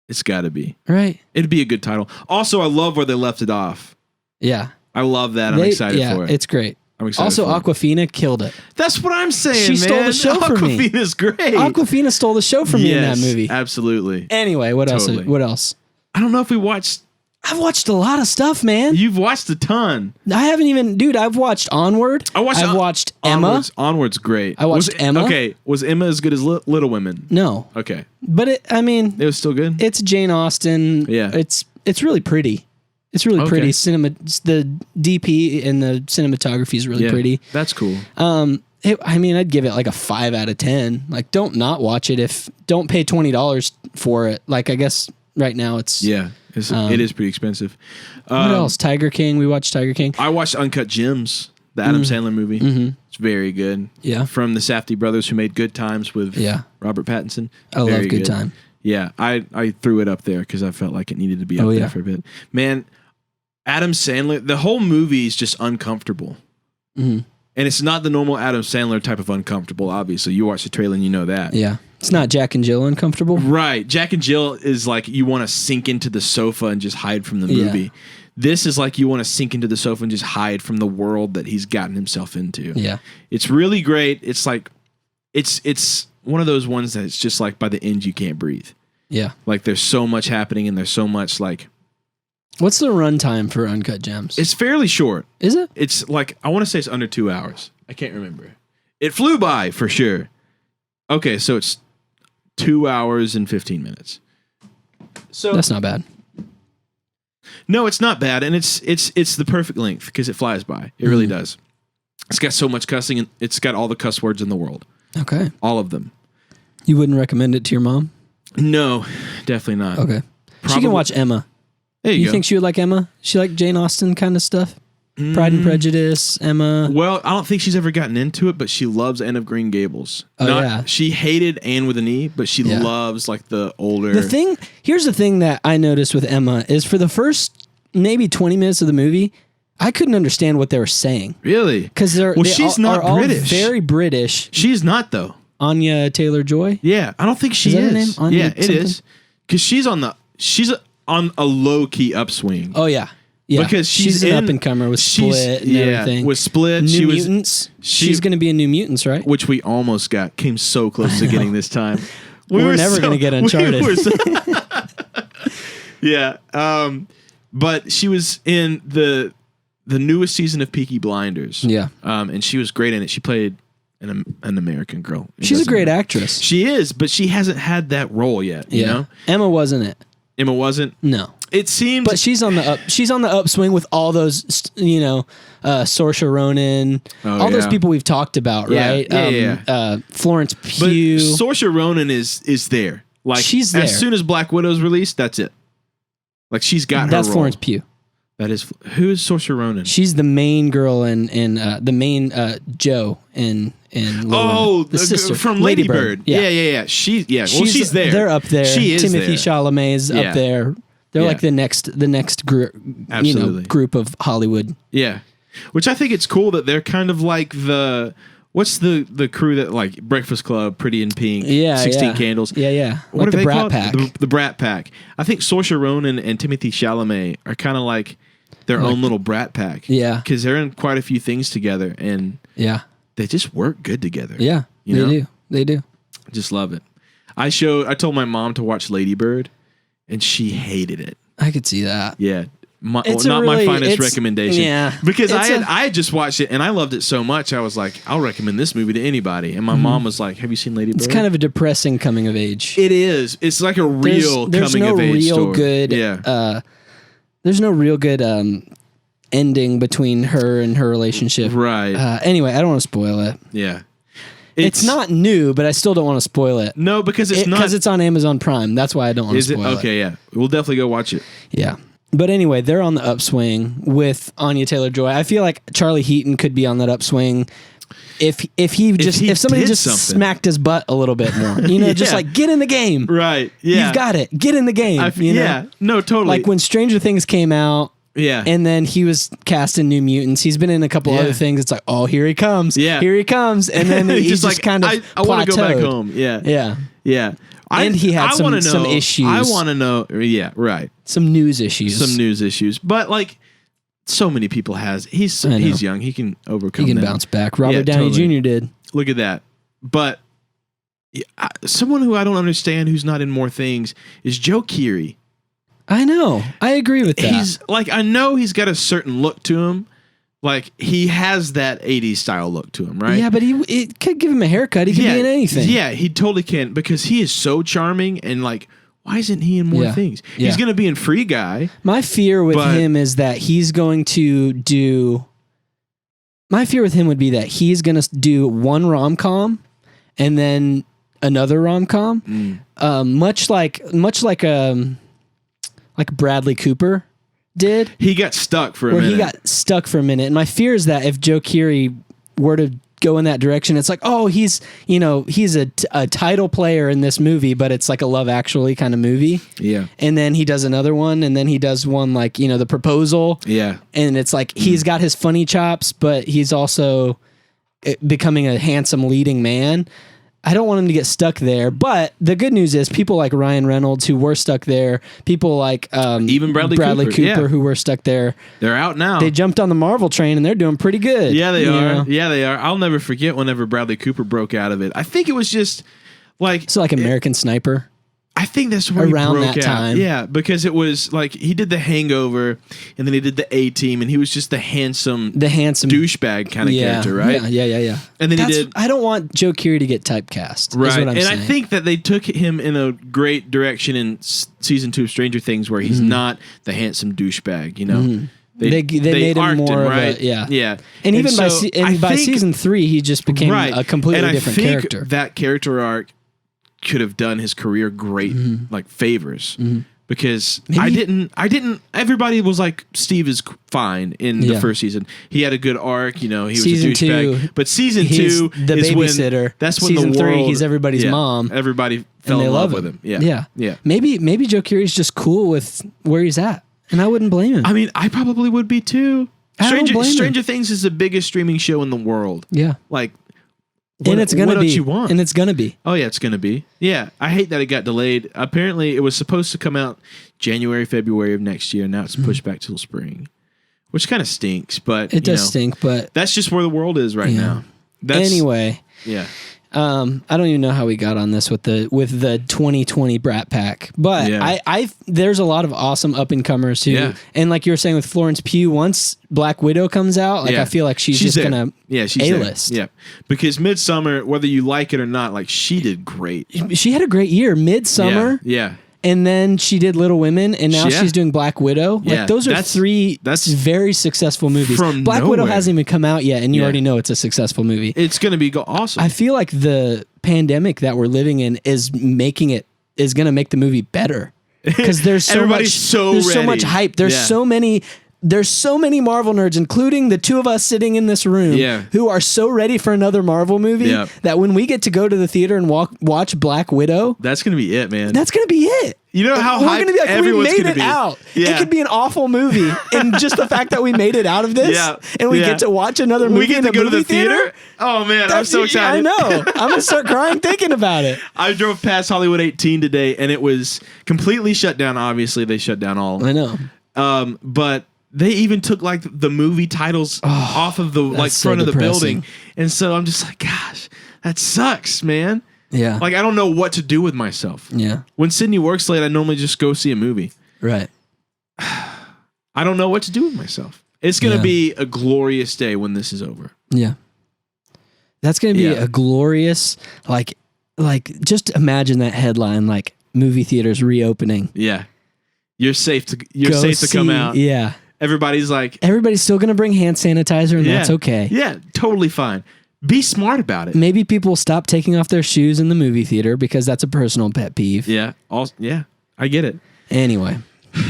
Speaker 3: It's got to be.
Speaker 2: Right.
Speaker 3: It'd be a good title. Also, I love where they left it off.
Speaker 2: Yeah.
Speaker 3: I love that. I'm excited for it.
Speaker 2: It's great.
Speaker 3: I'm excited.
Speaker 2: Also,
Speaker 3: for it.
Speaker 2: Aquafina killed it.
Speaker 3: That's what I'm saying.
Speaker 2: She
Speaker 3: man.
Speaker 2: stole the show from me.
Speaker 3: Aquafina's great.
Speaker 2: Aquafina stole the show from me in that movie.
Speaker 3: Absolutely.
Speaker 2: Anyway, what else? What else?
Speaker 3: I don't know if we watched.
Speaker 2: I've watched a lot of stuff, man.
Speaker 3: You've watched a ton.
Speaker 2: I haven't even, dude. I've watched Onward. I've watched Emma.
Speaker 3: Onward's great.
Speaker 2: I watched Emma.
Speaker 3: Okay, was Emma as good as Little Women?
Speaker 2: No.
Speaker 3: Okay,
Speaker 2: but it
Speaker 3: was still good.
Speaker 2: It's Jane Austen.
Speaker 3: Yeah.
Speaker 2: It's really pretty. It's really pretty. The DP and the cinematography is really pretty.
Speaker 3: That's cool.
Speaker 2: I'd give it like a 5 out of 10. Like, don't not watch it don't pay $20 for it. Like, I guess right now it
Speaker 3: is pretty expensive.
Speaker 2: What else? Tiger King. We watched Tiger King.
Speaker 3: I watched Uncut Gems, the Adam Sandler movie. It's very good.
Speaker 2: Yeah.
Speaker 3: From the Safdie brothers who made Good Times with Robert Pattinson.
Speaker 2: I love Good Time.
Speaker 3: Yeah, I threw it up there because I felt like it needed to be up there for a bit. Man, Adam Sandler, the whole movie is just uncomfortable. And it's not the normal Adam Sandler type of uncomfortable, obviously. You watch the trailer and you know that.
Speaker 2: Yeah. It's not Jack and Jill uncomfortable.
Speaker 3: Right. Jack and Jill is like you want to sink into the sofa and just hide from the movie. This is like you want to sink into the sofa and just hide from the world that he's gotten himself into.
Speaker 2: Yeah.
Speaker 3: It's really great. It's like, it's one of those ones that it's just like by the end you can't breathe.
Speaker 2: Yeah.
Speaker 3: Like there's so much happening and there's so much like.
Speaker 2: What's the runtime for Uncut Gems?
Speaker 3: It's fairly short.
Speaker 2: Is it?
Speaker 3: It's like, I want to say it's under 2 hours. I can't remember. It flew by for sure. Okay, so it's 2 hours and 15 minutes. So
Speaker 2: that's not bad.
Speaker 3: No, it's not bad, and it's the perfect length because it flies by. It really does. It's got so much cussing, and it's got all the cuss words in the world.
Speaker 2: Okay,
Speaker 3: all of them.
Speaker 2: You wouldn't recommend it to your mom?
Speaker 3: No, definitely not.
Speaker 2: Okay, she can watch Emma.
Speaker 3: There you go.
Speaker 2: Think she would like Emma? She like Jane Austen kind of stuff? Pride and Prejudice, Emma.
Speaker 3: Well, I don't think she's ever gotten into it, but she loves Anne of Green Gables.
Speaker 2: Yeah.
Speaker 3: She hated Anne with an E, but she loves like the older.
Speaker 2: Here's the thing that I noticed with Emma is for the first maybe 20 minutes of the movie, I couldn't understand what they were saying.
Speaker 3: Really?
Speaker 2: Because
Speaker 3: she's not British.
Speaker 2: Very British.
Speaker 3: She's not though.
Speaker 2: Anya Taylor-Joy.
Speaker 3: Yeah, I don't think she is.
Speaker 2: Is that her name? Anya
Speaker 3: it is. Because she's on a low key upswing.
Speaker 2: Oh yeah. Yeah,
Speaker 3: because
Speaker 2: she's an up and comer with Split and everything.
Speaker 3: With Split,
Speaker 2: New Mutants. She's going to be in New Mutants, right?
Speaker 3: Which we almost came so close to getting this time.
Speaker 2: We were never going to get Uncharted.
Speaker 3: Yeah. But she was in the newest season of Peaky Blinders.
Speaker 2: Yeah.
Speaker 3: And she was great in it. She played an American girl.
Speaker 2: She's a great actress.
Speaker 3: She is, but she hasn't had that role yet. You know?
Speaker 2: Emma wasn't it.
Speaker 3: Emma wasn't?
Speaker 2: No.
Speaker 3: It seems,
Speaker 2: but she's on the upswing with all those, Saoirse Ronan, all those people we've talked about, right? Florence Pugh.
Speaker 3: But Saoirse Ronan is there. Like,
Speaker 2: she's there.
Speaker 3: As soon as Black Widow's released, that's it. Like, she's got her
Speaker 2: That's
Speaker 3: role.
Speaker 2: Florence Pugh.
Speaker 3: That is, who is Saoirse Ronan?
Speaker 2: She's the main girl in the main Joe in the sister
Speaker 3: from Lady Bird. Yeah. She's there.
Speaker 2: They're up there.
Speaker 3: She is
Speaker 2: Timothy
Speaker 3: there.
Speaker 2: Chalamet's up there. They're like the next group, group of Hollywood.
Speaker 3: Yeah, which I think it's cool that they're kind of like what's the crew that like Breakfast Club, Pretty in Pink, 16 Candles.
Speaker 2: Yeah.
Speaker 3: What
Speaker 2: like
Speaker 3: are
Speaker 2: the
Speaker 3: they
Speaker 2: Brat
Speaker 3: called?
Speaker 2: Pack.
Speaker 3: The Brat Pack. I think Saoirse Ronan and Timothy Chalamet are kind of like their own little Brat Pack.
Speaker 2: Yeah,
Speaker 3: because they're in quite a few things together, and they just work good together.
Speaker 2: Yeah, They do.
Speaker 3: I just love it. I told my mom to watch Lady Bird, and she hated it.
Speaker 2: I could see that.
Speaker 3: Yeah. My finest recommendation.
Speaker 2: Yeah.
Speaker 3: Because I had just watched it and I loved it so much. I was like, I'll recommend this movie to anybody. And my mom was like, have you seen Lady Bird?
Speaker 2: It's kind of a depressing coming of age.
Speaker 3: It is. It's like a real coming of age story.
Speaker 2: There's no real good ending between her and her relationship.
Speaker 3: Right.
Speaker 2: Anyway, I don't want to spoil it.
Speaker 3: Yeah.
Speaker 2: It's not new, but I still don't want to spoil it.
Speaker 3: No, because
Speaker 2: it's on Amazon Prime. That's why I don't want to spoil it.
Speaker 3: Okay, yeah. We'll definitely go watch it.
Speaker 2: Yeah. But anyway, they're on the upswing with Anya Taylor-Joy. I feel like Charlie Heaton could be on that upswing if somebody just smacked his butt a little bit more. Just like get in the game.
Speaker 3: Right. Yeah.
Speaker 2: You've got it. Get in the game.
Speaker 3: No, totally.
Speaker 2: Like when Stranger Things came out.
Speaker 3: Yeah.
Speaker 2: And then he was cast in New Mutants. He's been in a couple other things. It's like, oh, here he comes. Yeah. Here he comes. And then he's just kind of
Speaker 3: I want to go back home. Yeah.
Speaker 2: Yeah.
Speaker 3: Yeah.
Speaker 2: And he had some issues.
Speaker 3: I want to know. Yeah, right.
Speaker 2: Some news issues.
Speaker 3: But like so many people he's young. He can overcome them.
Speaker 2: Bounce back. Robert Downey Jr. did.
Speaker 3: Look at that. But someone who I don't understand who's not in more things is Joe Keery.
Speaker 2: I know. I agree with that.
Speaker 3: He's like, I know he's got a certain look to him. Like he has that 80s style look to him, right?
Speaker 2: Yeah, but it could give him a haircut. He could be in anything.
Speaker 3: Yeah, he totally can because he is so charming and like, why isn't he in more things? Yeah. He's going to be in Free Guy.
Speaker 2: My fear with him is that he's going to do. My fear with him would be that he's going to do one rom-com and then another rom-com, much like Bradley Cooper did.
Speaker 3: He got stuck for a minute.
Speaker 2: He got stuck for a minute. And my fear is that if Joe Keery were to go in that direction, it's like, oh, he's a title player in this movie, but it's like a Love Actually kind of movie.
Speaker 3: Yeah.
Speaker 2: And then he does another one, and then he does one like, The Proposal.
Speaker 3: Yeah.
Speaker 2: And it's like he's got his funny chops, but he's also becoming a handsome leading man. I don't want him to get stuck there, but the good news is people like Ryan Reynolds who were stuck there, people like
Speaker 3: even Bradley
Speaker 2: Cooper who were stuck there.
Speaker 3: They're out now.
Speaker 2: They jumped on the Marvel train and they're doing pretty good.
Speaker 3: Yeah, they are. Yeah, they are. I'll never forget whenever Bradley Cooper broke out of it. I think it was just like
Speaker 2: American Sniper.
Speaker 3: I think that's where
Speaker 2: around
Speaker 3: he broke
Speaker 2: that
Speaker 3: out.
Speaker 2: time.
Speaker 3: Yeah, because it was like he did The Hangover, and then he did The A-Team, and he was just the handsome douchebag kind of character, right?
Speaker 2: Yeah.
Speaker 3: And then he did.
Speaker 2: I don't want Joe Keery to get typecast.
Speaker 3: Right,
Speaker 2: is what I'm saying.
Speaker 3: I think that they took him in a great direction in season 2 of Stranger Things, where he's not the handsome douchebag. They
Speaker 2: made him more
Speaker 3: him, right?
Speaker 2: of a,
Speaker 3: yeah.
Speaker 2: And even by season 3, he just became a completely different character.
Speaker 3: That character arc could have done his career great like favors because I didn't everybody was like Steve is fine in the first season. He had a good arc, he was
Speaker 2: season
Speaker 3: a douchebag. But season 2
Speaker 2: the
Speaker 3: is
Speaker 2: babysitter.
Speaker 3: That's when
Speaker 2: season
Speaker 3: the world
Speaker 2: 3 he's everybody's mom.
Speaker 3: Everybody fell in love with him. Yeah.
Speaker 2: Maybe Joe Keery's just cool with where he's at, and I wouldn't blame him.
Speaker 3: I mean, I probably would be too. Stranger Things is the biggest streaming show in the world.
Speaker 2: Yeah.
Speaker 3: Like
Speaker 2: and it's gonna be.
Speaker 3: You want?
Speaker 2: And it's gonna be.
Speaker 3: Oh yeah, it's gonna be. Yeah, I hate that it got delayed. Apparently, it was supposed to come out January, February of next year. Now it's pushed back till spring, which kind of stinks. But
Speaker 2: it does stink. But
Speaker 3: that's just where the world is right now.
Speaker 2: Anyway,
Speaker 3: yeah.
Speaker 2: I don't even know how we got on this with the 2020 Brat Pack, but I there's a lot of awesome up and comers who, and like you were saying with Florence Pugh, once Black Widow comes out, like I feel like she's just gonna she's A-list.
Speaker 3: Yeah, because Midsummer, whether you like it or not, like she did great.
Speaker 2: She had a great year. Midsummer, and then she did Little Women, and now she's doing Black Widow. Like those are three very successful movies. Black Widow hasn't even come out yet, and you already know it's a successful movie.
Speaker 3: It's going to be awesome.
Speaker 2: I feel like the pandemic that we're living in is going to make the movie better because there's so much hype. There's so many Marvel nerds, including the two of us sitting in this room, who are so ready for another Marvel movie that when we get to go to the theater and watch Black Widow,
Speaker 3: that's going to be it, man.
Speaker 2: That's going to be it.
Speaker 3: You know how hyped
Speaker 2: be like,
Speaker 3: everyone's
Speaker 2: we made
Speaker 3: going to
Speaker 2: it
Speaker 3: be.
Speaker 2: out.
Speaker 3: Yeah.
Speaker 2: It could be an awful movie, and just the fact that we made it out of this, and we get to watch another movie.
Speaker 3: We get to go to the theater. Oh man, I'm so excited!
Speaker 2: I know. I'm gonna start crying thinking about it.
Speaker 3: I drove past Hollywood 18 today, and it was completely shut down. Obviously, they shut down all.
Speaker 2: I know.
Speaker 3: But they even took like the movie titles off of the front of the building, and so I'm just like, gosh, that sucks, man.
Speaker 2: Yeah.
Speaker 3: Like I don't know what to do with myself.
Speaker 2: Yeah.
Speaker 3: When Sydney works late, I normally just go see a movie.
Speaker 2: Right.
Speaker 3: I don't know what to do with myself. It's gonna be a glorious day when this is over.
Speaker 2: Yeah. That's gonna be a glorious like just imagine that headline, like movie theaters reopening.
Speaker 3: Yeah. You're safe to come out.
Speaker 2: Yeah.
Speaker 3: Everybody's
Speaker 2: still going to bring hand sanitizer, and that's okay.
Speaker 3: Yeah, totally fine. Be smart about it.
Speaker 2: Maybe people will stop taking off their shoes in the movie theater because that's a personal pet peeve.
Speaker 3: Yeah. I get it.
Speaker 2: Anyway,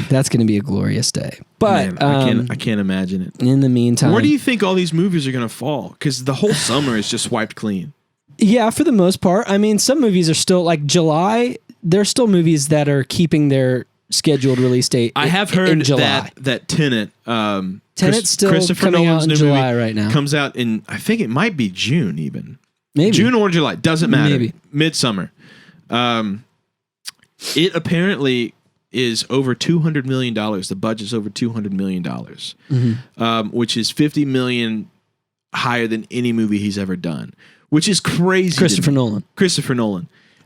Speaker 2: that's going to be a glorious day. But
Speaker 3: man, I can't imagine it.
Speaker 2: In the meantime,
Speaker 3: where do you think all these movies are going to fall? Because the whole summer is just wiped clean.
Speaker 2: Yeah, for the most part. I mean, some movies are still like July. There's still movies that are keeping their scheduled release date.
Speaker 3: I have heard that Tenet,
Speaker 2: Tenet's still coming out in July right now.
Speaker 3: Comes out in, I think it might be June even.
Speaker 2: Maybe
Speaker 3: June or July, doesn't matter.
Speaker 2: Maybe
Speaker 3: Midsummer. It apparently is over $200 million. The budget's over $200 million, which is $50 million higher than any movie he's ever done, which is crazy.
Speaker 2: Christopher Nolan,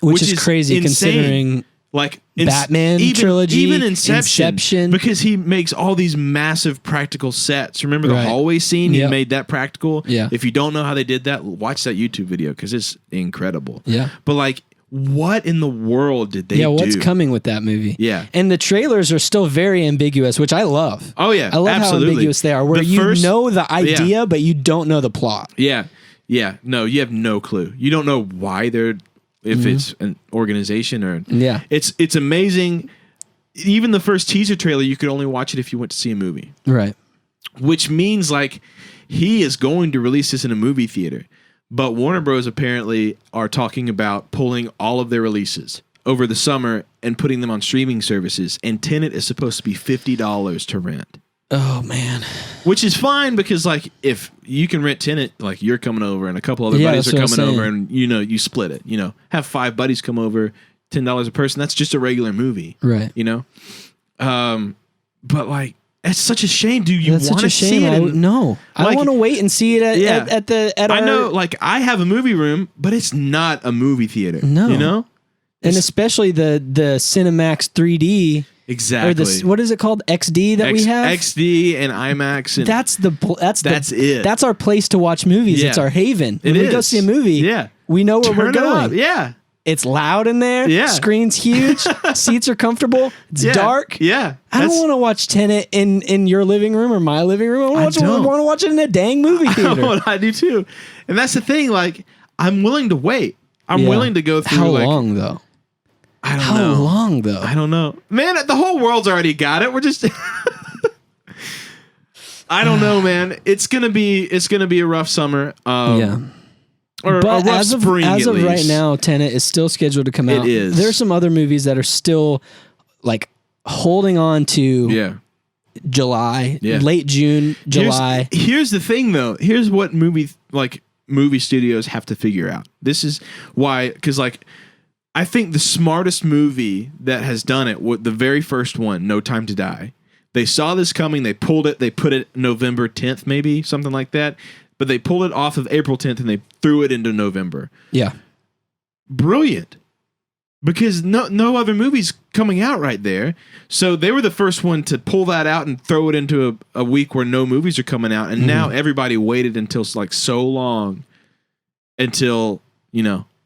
Speaker 3: which is
Speaker 2: crazy insane. Considering.
Speaker 3: Like
Speaker 2: Batman trilogy,
Speaker 3: even Inception, because he makes all these massive practical sets. Remember the hallway scene? He made that practical.
Speaker 2: Yeah.
Speaker 3: If you don't know how they did that, watch that YouTube video because it's incredible.
Speaker 2: Yeah.
Speaker 3: But like, what in the world did they do?
Speaker 2: Yeah, what's coming with that movie?
Speaker 3: Yeah.
Speaker 2: And the trailers are still very ambiguous, which I love.
Speaker 3: Oh yeah,
Speaker 2: I love
Speaker 3: absolutely.
Speaker 2: how ambiguous they are, where you know the idea, but you don't know the plot.
Speaker 3: Yeah. Yeah. No, you have no clue. You don't know why they're. If it's an organization or it's amazing. Even the first teaser trailer, you could only watch it if you went to see a movie,
Speaker 2: right?
Speaker 3: Which means like he is going to release this in a movie theater, but Warner Bros. Apparently are talking about pulling all of their releases over the summer and putting them on streaming services. And Tenet is supposed to be $50 to rent.
Speaker 2: Oh man,
Speaker 3: which is fine because like if you can rent Tenet, like you're coming over and a couple other buddies are coming over and you split it. Have 5 buddies come over, $10 a person. That's just a regular movie,
Speaker 2: right?
Speaker 3: But like it's such a shame. Do you want to see it?
Speaker 2: No, I want to wait and see it at
Speaker 3: I know, like I have a movie room, but it's not a movie theater.
Speaker 2: No, and especially the Cinemax 3D.
Speaker 3: Exactly.
Speaker 2: Or what is it called? XD that we have?
Speaker 3: XD and IMAX. And
Speaker 2: that's
Speaker 3: it.
Speaker 2: That's our place to watch movies. Yeah. It's our haven. When we go see a movie, we know where we're going.
Speaker 3: Yeah.
Speaker 2: It's loud in there.
Speaker 3: Yeah.
Speaker 2: Screen's huge. Seats are comfortable. It's dark.
Speaker 3: Yeah.
Speaker 2: I don't want to watch Tenet in your living room or my living room. I want to watch it in a dang movie theater.
Speaker 3: I do too. And that's the thing. Like, I'm willing to wait. I'm willing to go through.
Speaker 2: How long though?
Speaker 3: I don't know.
Speaker 2: How long though?
Speaker 3: I don't know. Man, the whole world's already got it. We're just I don't know, man. It's gonna be a rough summer. Or
Speaker 2: but
Speaker 3: a rough spring.
Speaker 2: As of right now, Tenet is still scheduled to come out.
Speaker 3: It is.
Speaker 2: There's some other movies that are still like holding on to July, late June, July.
Speaker 3: Here's the thing though. Here's what movie studios have to figure out. This is why, because like I think the smartest movie that has done it, the very first one, No Time to Die, they saw this coming, they pulled it, they put it November 10th, maybe, something like that, but they pulled it off of April 10th and they threw it into November.
Speaker 2: Yeah.
Speaker 3: brilliant because no other movie's coming out right there. So they were the first one to pull that out and throw it into a week where no movies are coming out. And now everybody waited until like so long until,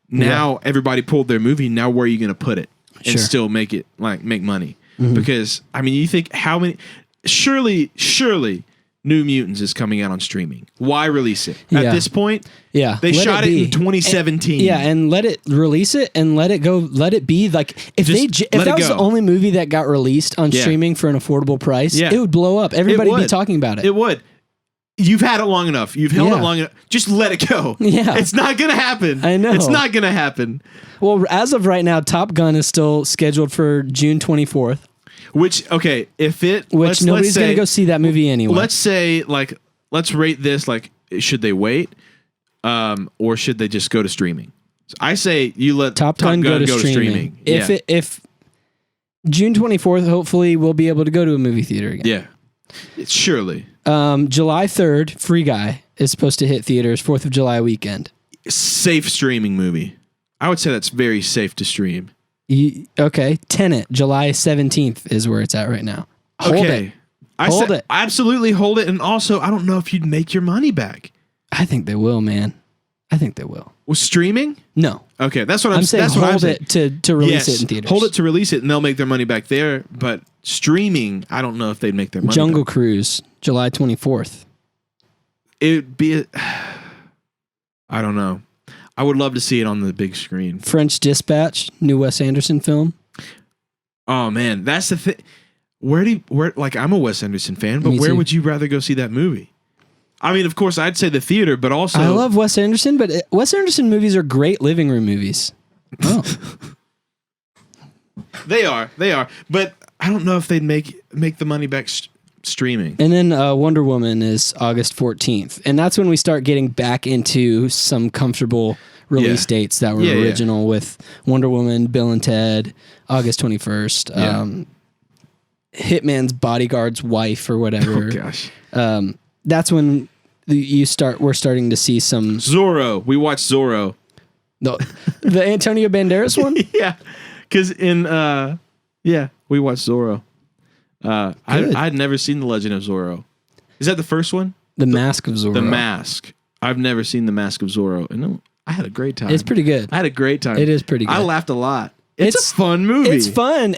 Speaker 3: now everybody pulled their movie. Now where are you going to put it and still make it make money? Because you think how many, surely New Mutants is coming out on streaming. Why release it at this point?
Speaker 2: Yeah,
Speaker 3: they shot it in 2017.
Speaker 2: And let it release it and let it go. Let it be like if that was the only movie that got released on streaming for an affordable price, it would blow up. Everybody would be talking about it.
Speaker 3: It would. You've had it long enough. You've held it long enough. Just let it go.
Speaker 2: Yeah,
Speaker 3: it's not gonna happen.
Speaker 2: I know
Speaker 3: it's not gonna happen.
Speaker 2: Well, as of right now, Top Gun is still scheduled for June 24th.
Speaker 3: Which
Speaker 2: nobody's gonna go see that movie anyway.
Speaker 3: Let's say let's rate this should they wait, or should they just go to streaming? So I say you let
Speaker 2: Top Gun go to streaming. If June 24th, hopefully we'll be able to go to a movie theater again.
Speaker 3: Yeah, surely.
Speaker 2: July 3rd, Free Guy is supposed to hit theaters 4th of July weekend.
Speaker 3: Safe streaming movie. I would say that's very safe to stream.
Speaker 2: Okay, Tenet, July 17th is where it's at right now. Hold it. Hold it.
Speaker 3: Absolutely hold it. And also, I don't know if you'd make your money back.
Speaker 2: I think they will, man. I think they will.
Speaker 3: Well, streaming?
Speaker 2: No.
Speaker 3: Okay, that's what I'm saying.
Speaker 2: That's hold it to release it in theaters.
Speaker 3: Hold it to release it, and they'll make their money back there. But streaming, I don't know if they'd make their money
Speaker 2: Jungle
Speaker 3: back.
Speaker 2: Cruise, July 24th.
Speaker 3: It'd be I don't know. I would love to see it on the big screen.
Speaker 2: French Dispatch, new Wes Anderson film.
Speaker 3: Oh man, that's the thing. I'm a Wes Anderson fan, but where would you rather go see that movie? I mean, of course, I'd say the theater, but also
Speaker 2: I love Wes Anderson, but Wes Anderson movies are great living room movies. Oh,
Speaker 3: they are, but I don't know if they'd make the money back streaming.
Speaker 2: And then Wonder Woman is August 14th, and that's when we start getting back into some comfortable release dates that were original with Wonder Woman, Bill and Ted, August 21st. Hitman's Bodyguard's Wife or whatever.
Speaker 3: Oh gosh.
Speaker 2: That's when we're starting to see some
Speaker 3: Zorro. We watched Zorro.
Speaker 2: The Antonio Banderas one?
Speaker 3: Yeah. Cuz in we watched Zorro. I'd never seen The Legend of Zorro. Is that the first one?
Speaker 2: The Mask of Zorro.
Speaker 3: The Mask. I've never seen The Mask of Zorro. And I had a great time.
Speaker 2: It's pretty good.
Speaker 3: I had a great time.
Speaker 2: It is pretty good.
Speaker 3: I laughed a lot. It's a fun movie.
Speaker 2: It's fun.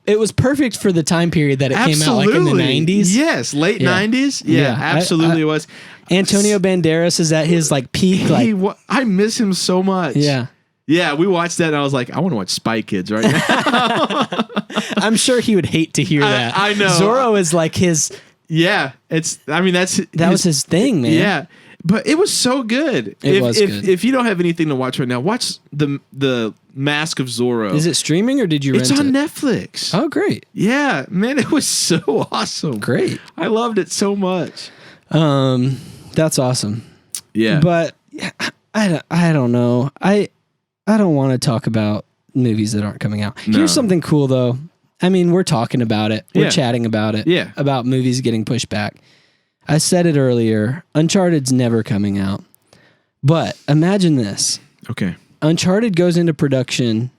Speaker 2: It was perfect for the time period that it came out, like in the 90s.
Speaker 3: Yes, late 90s. Yeah, absolutely was.
Speaker 2: Antonio Banderas is at his peak.
Speaker 3: I miss him so much.
Speaker 2: Yeah.
Speaker 3: Yeah, we watched that and I was like, I want to watch Spy Kids right now.
Speaker 2: I'm sure he would hate to hear that.
Speaker 3: I know.
Speaker 2: Zorro is like his...
Speaker 3: Yeah, that
Speaker 2: was his thing, man.
Speaker 3: Yeah, but it was so good.
Speaker 2: It was good.
Speaker 3: If you don't have anything to watch right now, watch the Mask of Zorro.
Speaker 2: Is it streaming or did you rent it?
Speaker 3: It's on Netflix.
Speaker 2: Oh, great.
Speaker 3: Yeah, man, it was so awesome.
Speaker 2: Great.
Speaker 3: I loved it so much.
Speaker 2: That's awesome.
Speaker 3: Yeah.
Speaker 2: But I don't know. I don't want to talk about movies that aren't coming out.
Speaker 3: No.
Speaker 2: Here's something cool though. I mean, we're talking about it. We're chatting about it.
Speaker 3: Yeah.
Speaker 2: About movies getting pushed back. I said it earlier. Uncharted's never coming out. But imagine this.
Speaker 3: Okay.
Speaker 2: Uncharted goes into production.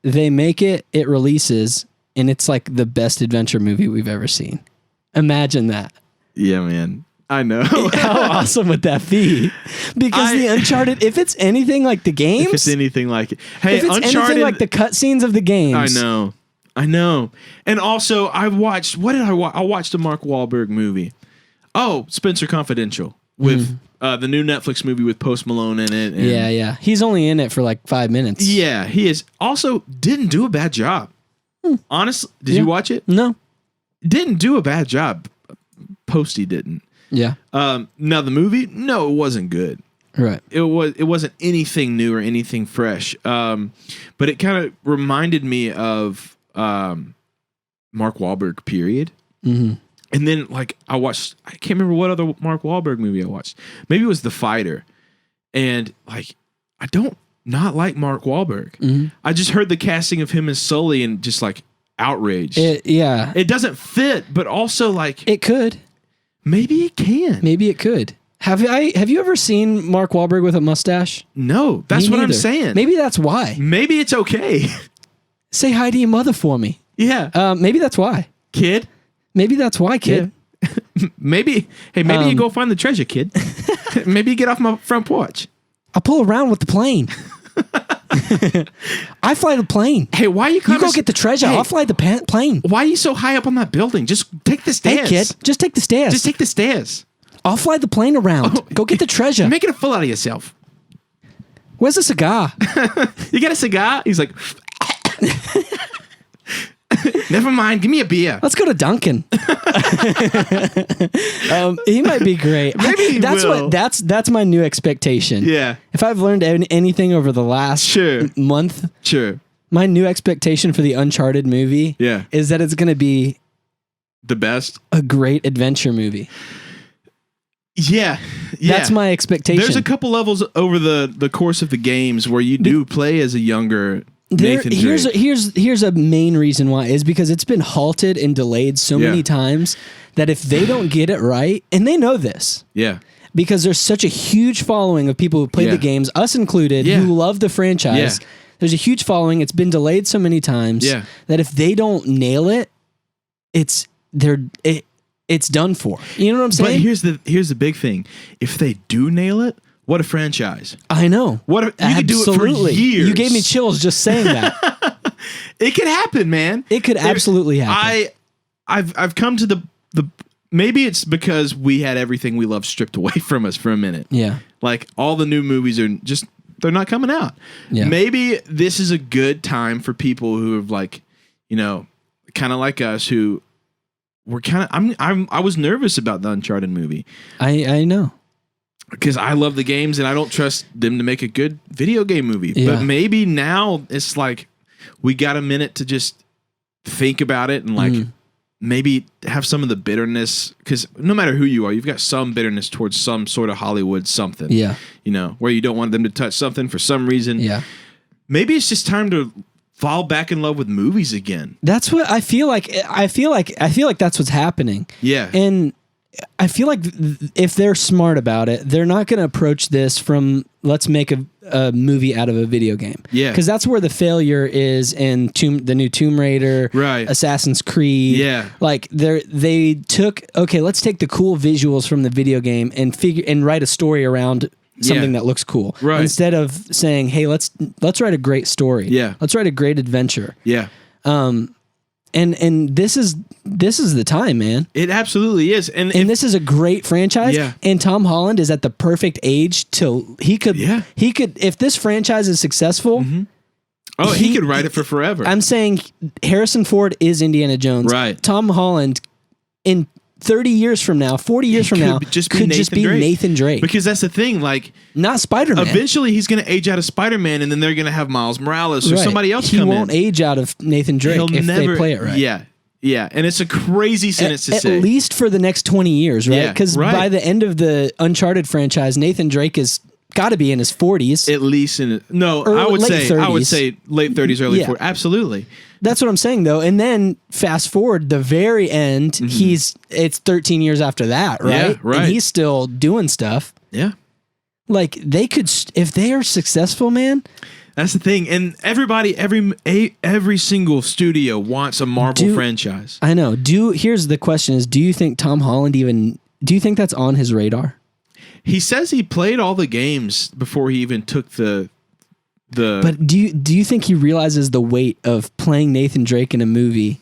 Speaker 2: They make it. It releases. And it's like the best adventure movie we've ever seen. Imagine that.
Speaker 3: Yeah, man. I know.
Speaker 2: How awesome would that be? Because the Uncharted, if it's anything like the games.
Speaker 3: If it's anything like it. Hey,
Speaker 2: if it's
Speaker 3: Uncharted,
Speaker 2: anything like the cutscenes of the games.
Speaker 3: I know. And also, I watched a Mark Whalberg movie. Oh, Spencer Confidential with the new Netflix movie with Post Malone in it. And
Speaker 2: Yeah. He's only in it for like 5 minutes.
Speaker 3: Yeah, he is. Also, didn't do a bad job. Honestly, did you watch it?
Speaker 2: No.
Speaker 3: Didn't do a bad job. Posty didn't.
Speaker 2: Yeah.
Speaker 3: Now the movie, no, it wasn't good.
Speaker 2: Right.
Speaker 3: It wasn't anything new or anything fresh. But it kind of reminded me of Mark Wahlberg, period.
Speaker 2: Mm-hmm.
Speaker 3: And then I can't remember what other Mark Wahlberg movie I watched. Maybe it was The Fighter. And I don't not like Mark Wahlberg.
Speaker 2: Mm-hmm.
Speaker 3: I just heard the casting of him as Sully and just outraged.
Speaker 2: It
Speaker 3: doesn't fit, but also
Speaker 2: it could.
Speaker 3: maybe it can.
Speaker 2: Maybe it could. Have you ever seen Mark Whalberg with a mustache?
Speaker 3: No, that's
Speaker 2: Me
Speaker 3: what I'm
Speaker 2: neither.
Speaker 3: saying.
Speaker 2: Maybe that's why.
Speaker 3: Maybe it's okay.
Speaker 2: Say hi to your mother for me.
Speaker 3: Yeah.
Speaker 2: Maybe that's why.
Speaker 3: Kid.
Speaker 2: Maybe that's why, kid.
Speaker 3: Yeah. Maybe you go find the treasure, kid. Maybe you get off my front porch.
Speaker 2: I'll pull around with the plane. I fly the plane.
Speaker 3: Hey, why are you
Speaker 2: You go get the treasure.
Speaker 3: Hey,
Speaker 2: I'll fly the plane.
Speaker 3: why are you so high up on that building? Just take the stairs.
Speaker 2: Hey, kid, just take the stairs.
Speaker 3: Just take the stairs.
Speaker 2: I'll fly the plane around.
Speaker 3: Oh,
Speaker 2: Go get the treasure.
Speaker 3: You're making a fool out of yourself.
Speaker 2: Where's the cigar?
Speaker 3: You got a cigar? He's like, never mind. Give me a beer.
Speaker 2: Let's go to Duncan. He might be great.
Speaker 3: Maybe he will.
Speaker 2: That's my new expectation.
Speaker 3: Yeah.
Speaker 2: If I've learned anything over the last month, my new expectation for the Uncharted movie is that it's going to be
Speaker 3: the best,
Speaker 2: a great adventure movie.
Speaker 3: Yeah.
Speaker 2: That's my expectation.
Speaker 3: There's a couple levels over the course of the games where you do play as a younger Nathan Drake.
Speaker 2: Here's a main reason why is because it's been halted and delayed so many times that if they don't get it right, and they know this.
Speaker 3: Yeah.
Speaker 2: Because there's such a huge following of people who play the games, us included, who love the franchise. Yeah. There's a huge following. It's been delayed so many times that if they don't nail it, it's done for. You know what I'm saying?
Speaker 3: But here's the big thing. If they do nail it, what a franchise.
Speaker 2: I know.
Speaker 3: What you could do it for years.
Speaker 2: You gave me chills just saying that.
Speaker 3: It could happen, man.
Speaker 2: It could absolutely happen.
Speaker 3: I've come to the maybe it's because we had everything we love stripped away from us for a minute.
Speaker 2: Yeah.
Speaker 3: Like all the new movies are just they're not coming out. Yeah. Maybe this is a good time for people who have like, you know, kind of like us who were kind of I was nervous about the Uncharted movie.
Speaker 2: I know.
Speaker 3: Because I love the games and I don't trust them to make a good video game movie.
Speaker 2: Yeah.
Speaker 3: But maybe now it's like we got a minute to just think about it and like maybe have some of the bitterness. Because no matter who you are, you've got some bitterness towards some sort of Hollywood something. Yeah. You know, where you don't want them to touch something for some reason. Yeah. Maybe it's just time to fall back in love with movies again.
Speaker 2: That's what I feel like. I feel like that's what's happening. Yeah. And I feel like if they're smart about it, they're not going to approach this from let's make a movie out of a video game. Yeah. Because that's where the failure is in the new Tomb Raider, right? Assassin's Creed. Yeah. Like they took, okay, let's take the cool visuals from the video game and write a story around something that looks cool. Right. Instead of saying, hey, let's write a great story. Yeah. Let's write a great adventure. Yeah. And this is the time, man. It absolutely is. And this is a great franchise. Yeah. And Tom Holland is at the perfect age to he could if this franchise is successful. Mm-hmm. Oh, he could write it for forever. I'm saying Harrison Ford is Indiana Jones. Right. Tom Holland in 30 years from now, 40 years from now, could just be Nathan Drake. Because that's the thing, like not Spider-Man. Eventually he's going to age out of Spider-Man and then they're going to have Miles Morales or somebody else come in. He won't age out of Nathan Drake if they play it right. Yeah. Yeah, and it's a crazy sentence to say. At least for the next 20 years, right? Because by the end of the Uncharted franchise, Nathan Drake is got to be in his 40s. At least I would say late 30s, early 40s. Absolutely. That's what I'm saying, though. And then fast forward, the very end, it's 13 years after that, right? Yeah, right. And he's still doing stuff. Yeah. Like, they could, if they are successful, man. That's the thing. And every single studio wants a Marvel franchise. I know. Here's the question is, do you think Tom Holland do you think that's on his radar? He says he played all the games before he even took the. But do you think he realizes the weight of playing Nathan Drake in a movie,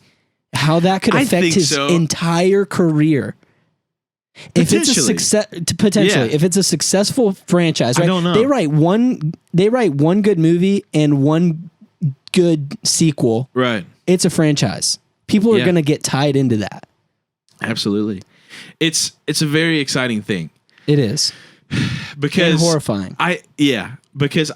Speaker 2: how that could affect his entire career? If it's a success, if it's a successful franchise, right? I don't know. They write one good movie and one good sequel. Right. It's a franchise. People are going to get tied into that. Absolutely. It's a very exciting thing. It is. Because and horrifying. Because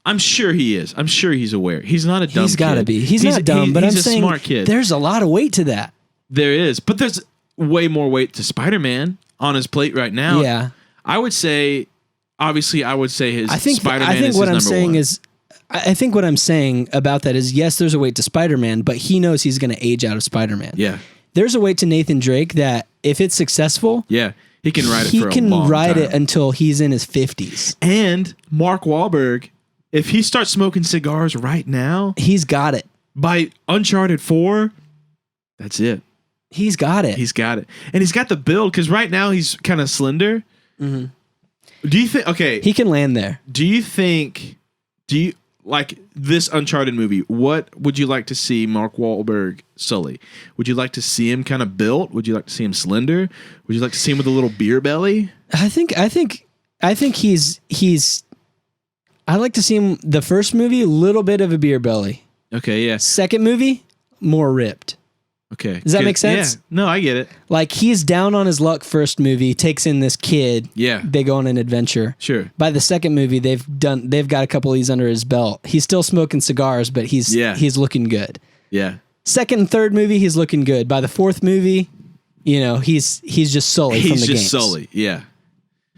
Speaker 2: I'm sure he is. I'm sure he's aware. He's not a dumb kid. He's got to be. He's not dumb, but I'm saying smart kid. There's a lot of weight to that. There is. But there's way more weight to Spider-Man on his plate right now. Yeah. I would say Spider-Man is his number one. I think what I'm saying about that is, yes, there's a weight to Spider-Man, but he knows he's going to age out of Spider-Man. Yeah. There's a weight to Nathan Drake that if it's successful,
Speaker 3: He can ride it
Speaker 2: He
Speaker 3: for a
Speaker 2: can
Speaker 3: long
Speaker 2: ride
Speaker 3: time.
Speaker 2: it until he's in his 50s.
Speaker 3: And Mark Wahlberg, if he starts smoking cigars right now,
Speaker 2: He's got it.
Speaker 3: by Uncharted 4, that's it.
Speaker 2: He's got it.
Speaker 3: He's got it. And he's got the build, because right now he's kind of slender.
Speaker 2: Mhm.
Speaker 3: Do you think, okay,
Speaker 2: He can land there.
Speaker 3: do you like this Uncharted movie, what would you like to see Mark Wahlberg Sully? Would you like to see him kind of built? Would you like to see him slender? Would you like to see him with a little beer belly?
Speaker 2: I think he's I like to see him the first movie, a little bit of a beer belly.
Speaker 3: Okay, yeah.
Speaker 2: Second movie, more ripped.
Speaker 3: Okay.
Speaker 2: Does that
Speaker 3: Good.
Speaker 2: make sense?
Speaker 3: Yeah. No, I get it.
Speaker 2: Like he's down on his luck first movie, takes in this kid.
Speaker 3: Yeah.
Speaker 2: They go on an adventure.
Speaker 3: Sure.
Speaker 2: By the second movie, they've got a couple of these under his belt. He's still smoking cigars, but he's looking good.
Speaker 3: Yeah.
Speaker 2: Second and third movie, he's looking good. By the fourth movie, he's just Sully from the
Speaker 3: He's just
Speaker 2: games.
Speaker 3: Sully. Yeah.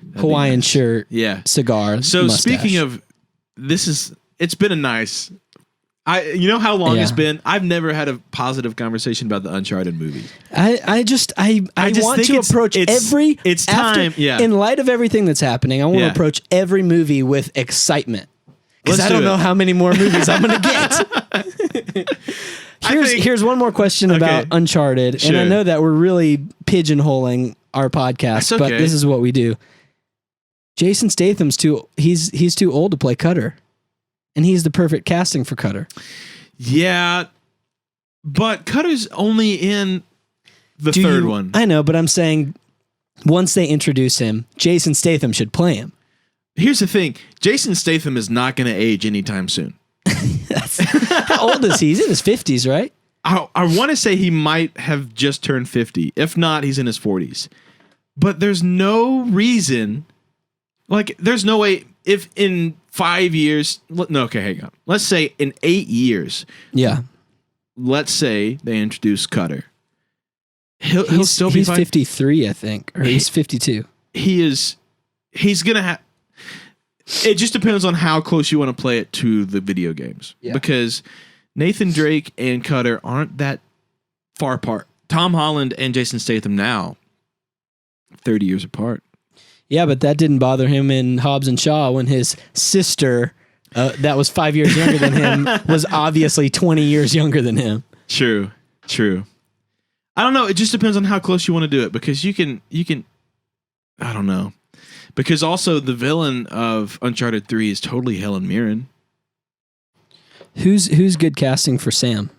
Speaker 3: That'd
Speaker 2: Hawaiian
Speaker 3: be nice.
Speaker 2: shirt,
Speaker 3: Yeah.
Speaker 2: cigar.
Speaker 3: So
Speaker 2: mustache.
Speaker 3: speaking of, it's been a nice. You know how long it's been? I've never had a positive conversation about the Uncharted movie.
Speaker 2: I just want
Speaker 3: think
Speaker 2: to approach every.
Speaker 3: It's time. Yeah.
Speaker 2: In light of everything that's happening, I want to approach every movie with excitement because I don't know how many more movies I'm going to get. Here's one more question about Uncharted, and I know that we're really pigeonholing our podcast, but this is what we do. Jason Statham's he's too old to play Cutter. And he's the perfect casting for Cutter. Yeah.
Speaker 3: But Cutter's only in the third one.
Speaker 2: I know, but I'm saying once they introduce him, Jason Statham should play him.
Speaker 3: Here's the thing. Jason Statham is not going to age anytime soon.
Speaker 2: How old is he? He's in his 50s, right?
Speaker 3: I want to say he might have just turned 50. If not, he's in his 40s. But there's no reason, there's no way, if in 5 years, hang on. Let's say in 8 years.
Speaker 2: Yeah.
Speaker 3: Let's say they introduce Cutter. He'll still be
Speaker 2: he's
Speaker 3: fine.
Speaker 2: 53, I think, or he's 52.
Speaker 3: He's going to have, it just depends on how close you want to play it to the video games. Yeah. Because Nathan Drake and Cutter aren't that far apart. Tom Holland and Jason Statham now, 30 years apart.
Speaker 2: Yeah, but that didn't bother him in Hobbs and Shaw when his sister, that was 5 years younger than him, was obviously 20 years younger than him.
Speaker 3: True. I don't know. It just depends on how close you want to do it, because you can. I don't know, because also the villain of Uncharted 3 is totally Helen Mirren.
Speaker 2: Who's good casting for Sam,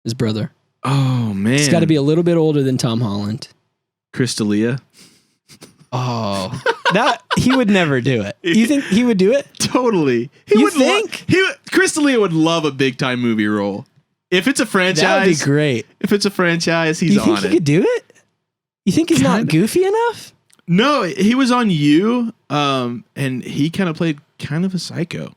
Speaker 2: his brother?
Speaker 3: Oh man,
Speaker 2: he's got to be a little bit older than Tom Holland.
Speaker 3: Chris D'Elia.
Speaker 2: Oh, that he would never do it. You think he would do it?
Speaker 3: Totally.
Speaker 2: You think?
Speaker 3: Chris D'Elia would love a big time movie role. If it's a franchise,
Speaker 2: that would be great.
Speaker 3: If it's a franchise, he's on it.
Speaker 2: You think he could do it? You think he's not goofy enough?
Speaker 3: No, he was on You, and he kind of played kind of a psycho.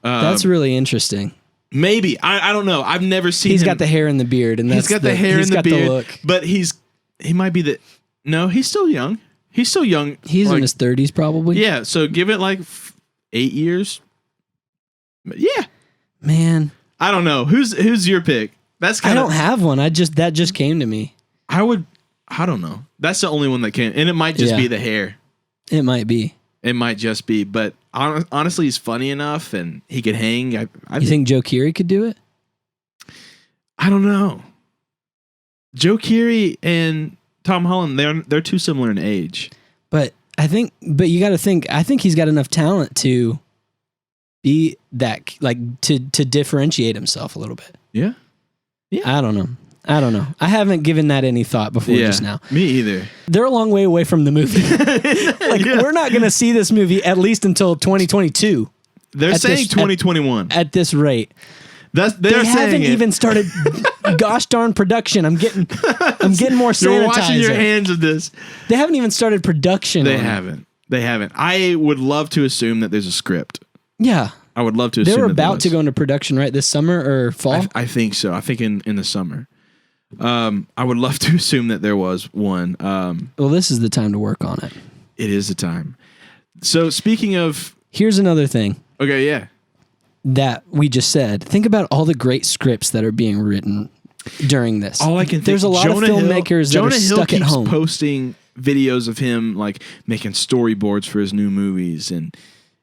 Speaker 2: That's really interesting.
Speaker 3: Maybe I don't know. I've never seen.
Speaker 2: He's got the hair and the beard, and
Speaker 3: he's got the hair and the beard. Look. But he might be the. No, he's still young. He's still young.
Speaker 2: He's in his 30s, probably.
Speaker 3: Yeah, so give it 8 years. Yeah,
Speaker 2: man.
Speaker 3: I don't know. Who's your pick?
Speaker 2: I don't have one. That just came to me.
Speaker 3: I don't know. That's the only one that came, and it might just be the hair.
Speaker 2: It might be.
Speaker 3: It might just be, but honestly, he's funny enough, and he could hang. You
Speaker 2: think Joe Keery could do it?
Speaker 3: I don't know. Joe Keery and Tom Holland, they're too similar in age.
Speaker 2: But you got to think. I think he's got enough talent to be that, to differentiate himself a little bit.
Speaker 3: Yeah.
Speaker 2: I don't know. I haven't given that any thought before just now.
Speaker 3: Me either.
Speaker 2: They're a long way away from the movie. We're not going to see this movie at least until 2022.
Speaker 3: They're saying 2021
Speaker 2: at this rate.
Speaker 3: They
Speaker 2: haven't even started gosh darn production. I'm getting more sanitizer.
Speaker 3: You're washing your hands of this.
Speaker 2: They haven't even started production.
Speaker 3: They haven't. I would love to assume that there's a script.
Speaker 2: Yeah.
Speaker 3: I would love to assume
Speaker 2: they were about to go into production right this summer or fall.
Speaker 3: I think so. I think in the summer. I would love to assume that there was one.
Speaker 2: Well, this is the time to work on it.
Speaker 3: It is the time. So speaking of,
Speaker 2: here's another thing.
Speaker 3: Okay, yeah.
Speaker 2: That we just said. Think about all the great scripts that are being written during this.
Speaker 3: All I can think.
Speaker 2: There's a lot of filmmakers that are stuck at home.
Speaker 3: Posting videos of him like making storyboards for his new movies and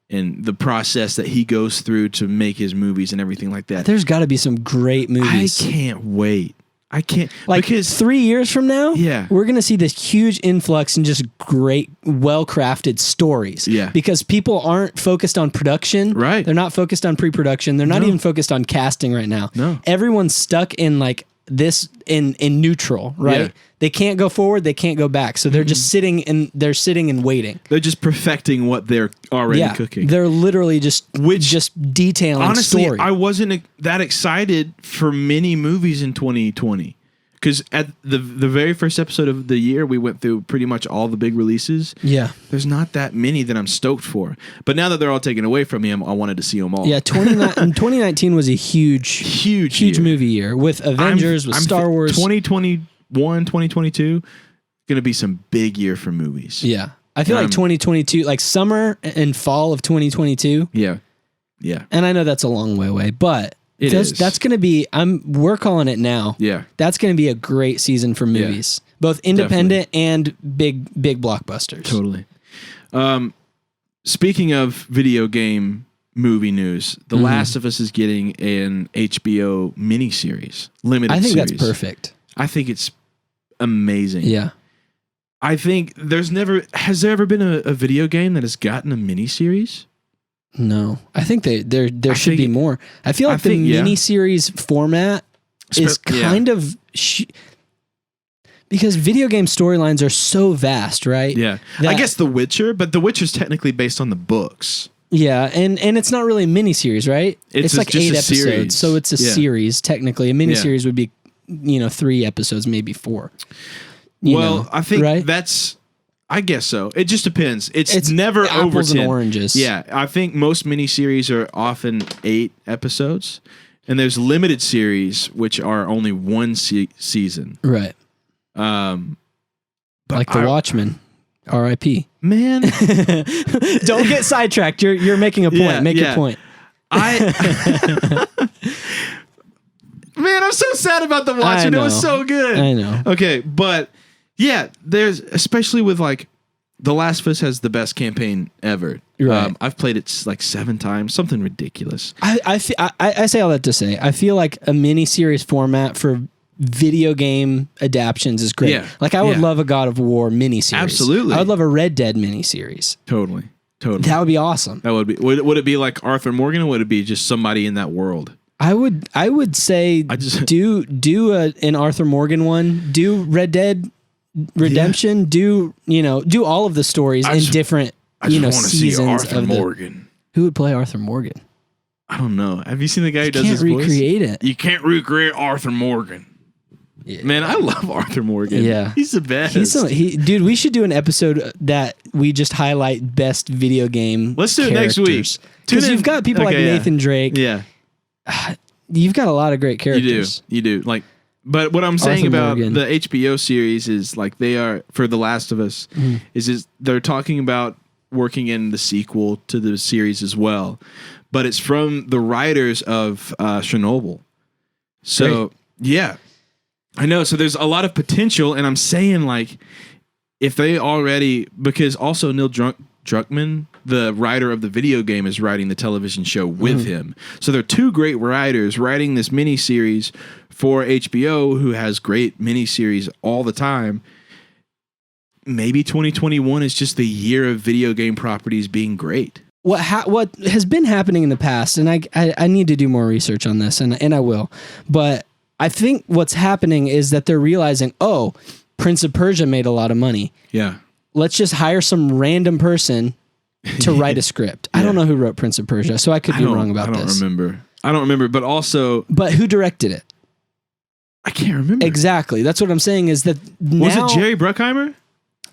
Speaker 3: the process that he goes through to make his movies and everything like that.
Speaker 2: There's got to be some great movies.
Speaker 3: I can't wait. I can't,
Speaker 2: like,
Speaker 3: because
Speaker 2: 3 years from now,
Speaker 3: Yeah.
Speaker 2: we're going to see this huge influx in just great, well-crafted stories.
Speaker 3: Yeah.
Speaker 2: Because people aren't focused on production.
Speaker 3: Right.
Speaker 2: They're not focused on pre-production. They're not
Speaker 3: No.
Speaker 2: even focused on casting right now.
Speaker 3: No.
Speaker 2: Everyone's stuck in like this in neutral, right?
Speaker 3: Yeah.
Speaker 2: They can't go forward, they can't go back. So they're just sitting and waiting.
Speaker 3: they're just perfecting what they're already
Speaker 2: Yeah.
Speaker 3: cooking.
Speaker 2: They're literally just detailing
Speaker 3: Honestly,
Speaker 2: story.
Speaker 3: I wasn't that excited for many movies in 2020 because at the very first episode of the year, we went through pretty much all the big releases.
Speaker 2: Yeah.
Speaker 3: There's not that many that I'm stoked for. But now that they're all taken away from me, I wanted to see them all.
Speaker 2: Yeah, 2019 was a huge
Speaker 3: year.
Speaker 2: movie year with Avengers, with Star Wars.
Speaker 3: 2021, 2022, going to be some big year for movies.
Speaker 2: Yeah. I feel like 2022, like summer and fall of 2022.
Speaker 3: Yeah. Yeah.
Speaker 2: And I know that's a long way away, but
Speaker 3: It is.
Speaker 2: that's going to be, we're calling it now.
Speaker 3: Yeah.
Speaker 2: That's going to be a great season for movies, both independent and big blockbusters.
Speaker 3: Totally. Speaking of video game movie news, The Last of Us is getting an HBO miniseries, limited
Speaker 2: I think
Speaker 3: series.
Speaker 2: that's perfect.
Speaker 3: I think it's amazing.
Speaker 2: Yeah.
Speaker 3: I think has there ever been a video game that has gotten a miniseries?
Speaker 2: No, I think there should be more. I feel like the miniseries format is kind of because video game storylines are so vast, right?
Speaker 3: Yeah. I guess The Witcher, but The Witcher's technically based on the books.
Speaker 2: Yeah, and it's not really a miniseries, right? It's like
Speaker 3: just
Speaker 2: 8
Speaker 3: a
Speaker 2: episodes,
Speaker 3: series.
Speaker 2: so it's a series technically. A miniseries would be 3 episodes, maybe 4.
Speaker 3: I think
Speaker 2: right?
Speaker 3: I guess so. It just depends. It's never
Speaker 2: apples
Speaker 3: over 10.
Speaker 2: and oranges.
Speaker 3: Yeah, I think most miniseries are often 8 episodes, and there's limited series which are only 1 season.
Speaker 2: Right.
Speaker 3: But
Speaker 2: like The Watchmen. R.I.P.
Speaker 3: Man,
Speaker 2: don't get sidetracked. You're making a point.
Speaker 3: Yeah,
Speaker 2: Make your point.
Speaker 3: Man, I'm so sad about The Watchmen. It was so good.
Speaker 2: I know.
Speaker 3: Okay, but yeah, there's especially with like The Last of Us has the best campaign ever.
Speaker 2: Right.
Speaker 3: I've played it like 7 times, something ridiculous.
Speaker 2: I say all that to say I feel like a mini series format for video game adaptions is great.
Speaker 3: Yeah.
Speaker 2: Like I would love a God of War mini series.
Speaker 3: Absolutely.
Speaker 2: I would love a Red Dead mini series.
Speaker 3: Totally.
Speaker 2: That would be awesome.
Speaker 3: That would be. Would it be like Arthur Morgan, or would it be just somebody in that world?
Speaker 2: I would say do an Arthur Morgan one. Do Red Dead Redemption. Do all of the stories in different seasons
Speaker 3: Arthur
Speaker 2: of
Speaker 3: Morgan.
Speaker 2: Who would play Arthur Morgan?
Speaker 3: I don't know. Have you seen the guy who does his
Speaker 2: Can't
Speaker 3: voice?
Speaker 2: recreate it.
Speaker 3: You can't recreate Arthur Morgan.
Speaker 2: Yeah.
Speaker 3: Man, I love Arthur Morgan.
Speaker 2: Yeah.
Speaker 3: He's the best.
Speaker 2: Dude, we should do an episode that we just highlight best video game
Speaker 3: Let's do it next week.
Speaker 2: Because you've got people like Nathan Drake.
Speaker 3: Yeah.
Speaker 2: You've got a lot of great characters.
Speaker 3: You do. Like, but what I'm saying
Speaker 2: Arthur
Speaker 3: about
Speaker 2: Morgan.
Speaker 3: the HBO series is like they are for The Last of Us is they're talking about working in the sequel to the series as well, but it's from the writers of Chernobyl. So yeah, I know. So there's a lot of potential, and I'm saying like if they already because also Neil Druckmann, the writer of the video game, is writing the television show with him. So they're 2 great writers writing this miniseries for HBO who has great miniseries all the time. Maybe 2021 is just the year of video game properties being great.
Speaker 2: What has been happening in the past, and I need to do more research on this, and I will, but I think what's happening is that they're realizing, oh, Prince of Persia made a lot of money.
Speaker 3: Yeah.
Speaker 2: Let's just hire some random person to write a script. I don't know who wrote Prince of Persia, so I could be wrong about this.
Speaker 3: I don't remember, but also...
Speaker 2: But who directed it?
Speaker 3: I can't remember.
Speaker 2: Exactly. That's what I'm saying is that now...
Speaker 3: Was it Jerry Bruckheimer?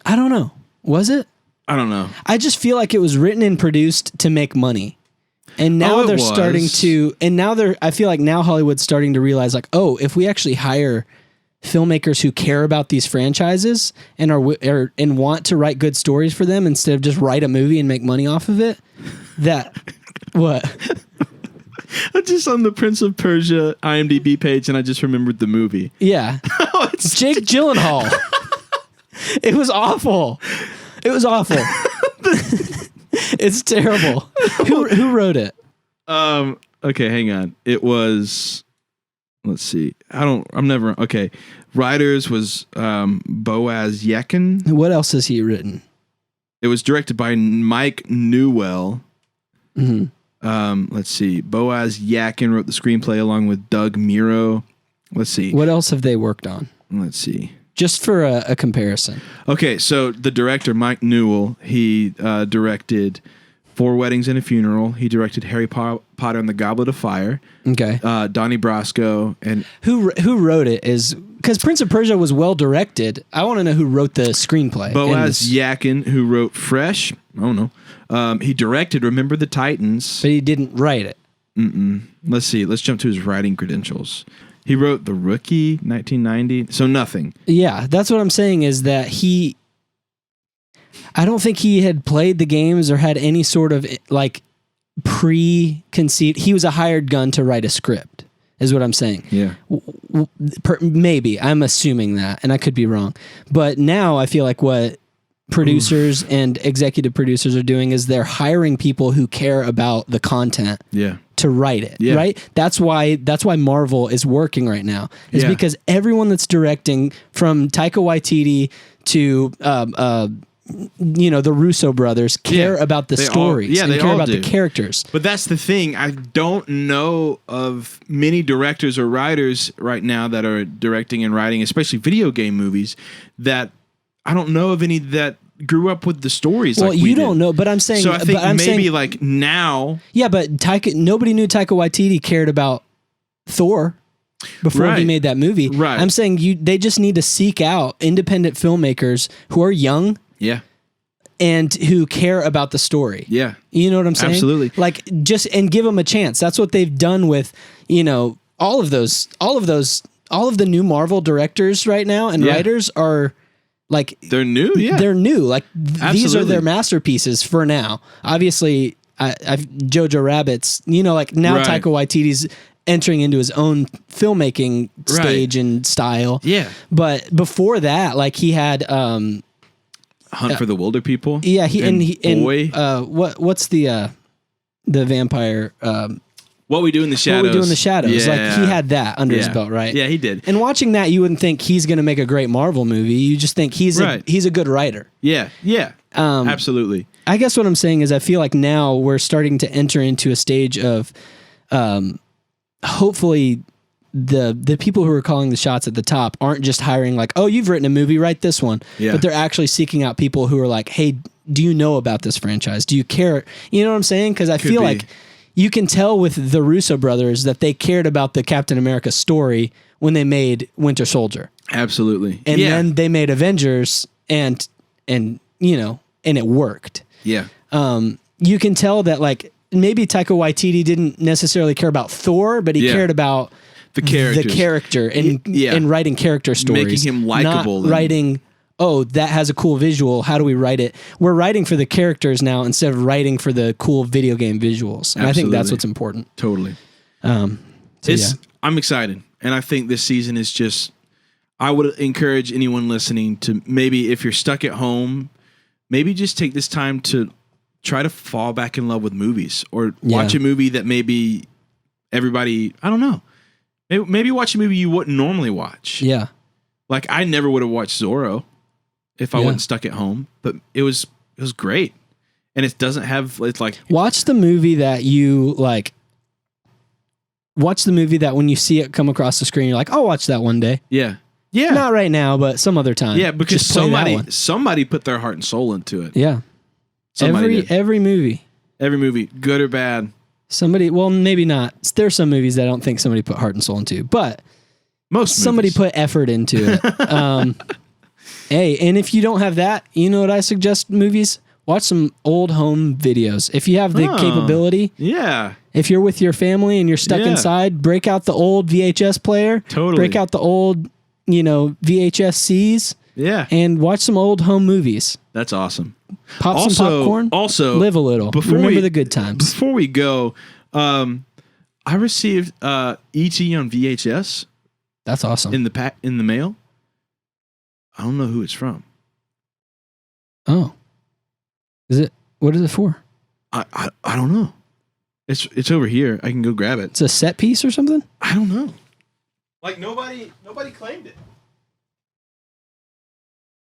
Speaker 2: I don't know. Was it?
Speaker 3: I don't know.
Speaker 2: I just feel like it was written and produced to make money. And now they're starting to... And now I feel like now Hollywood's starting to realize like, oh, if we actually hire filmmakers who care about these franchises and and want to write good stories for them instead of just write a movie and make money off of it, what?
Speaker 3: Just on the Prince of Persia IMDb page, and I just remembered the movie.
Speaker 2: Yeah. Jake Gyllenhaal. It was awful. It was awful. It's terrible. Who wrote it?
Speaker 3: Okay, hang on. It was, let's see. Okay. Writers was Boaz Yakin.
Speaker 2: What else has he written?
Speaker 3: It was directed by Mike Newell. Let's see. Boaz Yakin wrote the screenplay along with Doug Miro. Let's see.
Speaker 2: What else have they worked on?
Speaker 3: Let's see.
Speaker 2: Just for a comparison.
Speaker 3: Okay, so the director, Mike Newell, he directed Four Weddings and a Funeral. He directed Harry Potter and the Goblet of Fire.
Speaker 2: Okay.
Speaker 3: Donnie Brasco. And
Speaker 2: who wrote it is... Because Prince of Persia was well directed. I want to know who wrote the screenplay.
Speaker 3: Boaz Yakin, who wrote Fresh. I don't know. He directed Remember the Titans.
Speaker 2: But he didn't write it.
Speaker 3: Let's see. Let's jump to his writing credentials. He wrote The Rookie, 1990. So nothing.
Speaker 2: Yeah, that's what I'm saying is that I don't think he had played the games or had any sort of like preconceived. He was a hired gun to write a script, is what I'm saying.
Speaker 3: Yeah.
Speaker 2: Maybe. I'm assuming that, and I could be wrong. But now I feel like what producers and executive producers are doing is they're hiring people who care about the content.
Speaker 3: Yeah.
Speaker 2: To write it, right? That's why Marvel is working right now. Is because everyone that's directing, from Taika Waititi to the Russo brothers, care about the stories and care about the characters.
Speaker 3: But that's the thing. I don't know of many directors or writers right now that are directing and writing, especially video game movies, that I don't know of any that grew up with the stories.
Speaker 2: Well,
Speaker 3: like we
Speaker 2: you
Speaker 3: did.
Speaker 2: don't know, but I'm saying.
Speaker 3: So I think maybe like now.
Speaker 2: Yeah, but nobody knew Taika Waititi cared about Thor before he made that movie.
Speaker 3: Right.
Speaker 2: I'm saying they just need to seek out independent filmmakers who are young.
Speaker 3: Yeah.
Speaker 2: And who care about the story.
Speaker 3: Yeah.
Speaker 2: You know what I'm saying?
Speaker 3: Absolutely.
Speaker 2: Like and give them a chance. That's what they've done with, all of the new Marvel directors right now and writers are like,
Speaker 3: they're new. Yeah.
Speaker 2: They're new. Like these are their masterpieces for now. Obviously Jojo Rabbit's, now Taika Waititi's entering into his own filmmaking stage and style.
Speaker 3: Yeah.
Speaker 2: But before that, like he had,
Speaker 3: Hunt for the Wilder People.
Speaker 2: Yeah, what's the vampire?
Speaker 3: What We Do in the Shadows.
Speaker 2: What We Do in the Shadows.
Speaker 3: Yeah.
Speaker 2: Like he had that under his belt, right?
Speaker 3: Yeah, he did.
Speaker 2: And watching that, you wouldn't think he's going to make a great Marvel movie. You just think he's a good writer.
Speaker 3: Yeah, yeah, absolutely.
Speaker 2: I guess what I'm saying is I feel like now we're starting to enter into a stage of, hopefully, the people who are calling the shots at the top aren't just hiring like, oh, you've written a movie, write this one. Yeah. But they're actually seeking out people who are like, hey, do you know about this franchise? Do you care? You know what I'm saying? Because I feel like you can tell with the Russo brothers that they cared about the Captain America story when they made Winter Soldier.
Speaker 3: Absolutely.
Speaker 2: And then they made Avengers and it worked.
Speaker 3: Yeah.
Speaker 2: You can tell that like maybe Taika Waititi didn't necessarily care about Thor, but he cared about the character and writing character stories.
Speaker 3: Making him likable.
Speaker 2: Not writing, that has a cool visual. How do we write it? We're writing for the characters now instead of writing for the cool video game visuals. And I think that's what's important.
Speaker 3: Totally. I'm excited. And I think this season is just, I would encourage anyone listening to maybe, if you're stuck at home, maybe just take this time to try to fall back in love with movies or watch a movie that maybe everybody, I don't know. Maybe watch a movie you wouldn't normally watch.
Speaker 2: Yeah.
Speaker 3: Like I never would have watched Zorro if I wasn't stuck at home, but it was great. And it doesn't have, it's like,
Speaker 2: watch the movie that you like. Watch the movie that when you see it come across the screen, you're like, I'll watch that one day.
Speaker 3: Yeah. Yeah.
Speaker 2: Not right now, but some other time.
Speaker 3: Yeah, because somebody put their heart and soul into it.
Speaker 2: Yeah. Every movie.
Speaker 3: Every movie, good or bad.
Speaker 2: Somebody, well, maybe not. There's some movies that I don't think somebody put heart and soul into, but somebody put effort into it. Hey, and if you don't have that, you know what I suggest movies? Watch some old home videos. If you have the capability.
Speaker 3: Yeah.
Speaker 2: If you're with your family and you're stuck inside, break out the old VHS player.
Speaker 3: Totally.
Speaker 2: Break out the old, VHS-Cs.
Speaker 3: Yeah.
Speaker 2: And watch some old home movies.
Speaker 3: That's awesome.
Speaker 2: Pop some popcorn.
Speaker 3: Also,
Speaker 2: live a little. Remember the good times.
Speaker 3: Before we go, I received E.T. on VHS.
Speaker 2: That's awesome.
Speaker 3: In the mail. I don't know who it's from.
Speaker 2: Oh. What is it for?
Speaker 3: I don't know. It's over here. I can go grab it.
Speaker 2: It's a set piece or something?
Speaker 3: I don't know. Like nobody claimed it.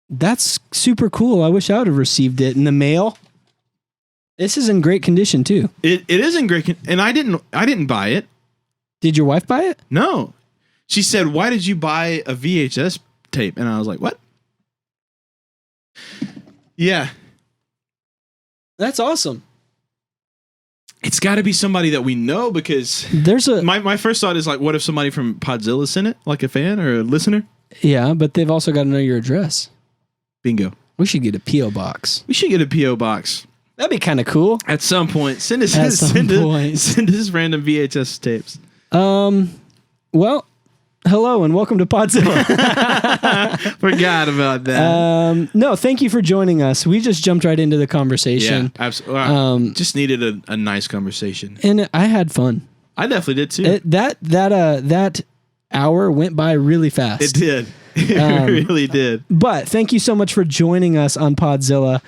Speaker 2: That's super cool. I wish I would have received it in the mail. This is in great condition too.
Speaker 3: It is in great and I didn't buy it.
Speaker 2: Did your wife buy it?
Speaker 3: No. She said, "Why did you buy a VHS tape?" And I was like, "What?" Yeah.
Speaker 2: That's awesome.
Speaker 3: It's got to be somebody that we know because my first thought is like, what if somebody from Podzilla sent it, like a fan or a listener?
Speaker 2: Yeah, but they've also got to know your address.
Speaker 3: Bingo.
Speaker 2: We should get a P.O. box.
Speaker 3: We should get a P.O. box.
Speaker 2: That'd be kind of cool.
Speaker 3: At some point. Send us random VHS tapes.
Speaker 2: Well, hello and welcome to Podzilla.
Speaker 3: Forgot about that.
Speaker 2: No, thank you for joining us. We just jumped right into the conversation.
Speaker 3: Yeah, absolutely. Just needed a nice conversation.
Speaker 2: And I had fun.
Speaker 3: I definitely did too.
Speaker 2: That hour went by really fast.
Speaker 3: It did. It really did.
Speaker 2: But thank you so much for joining us on Podzilla.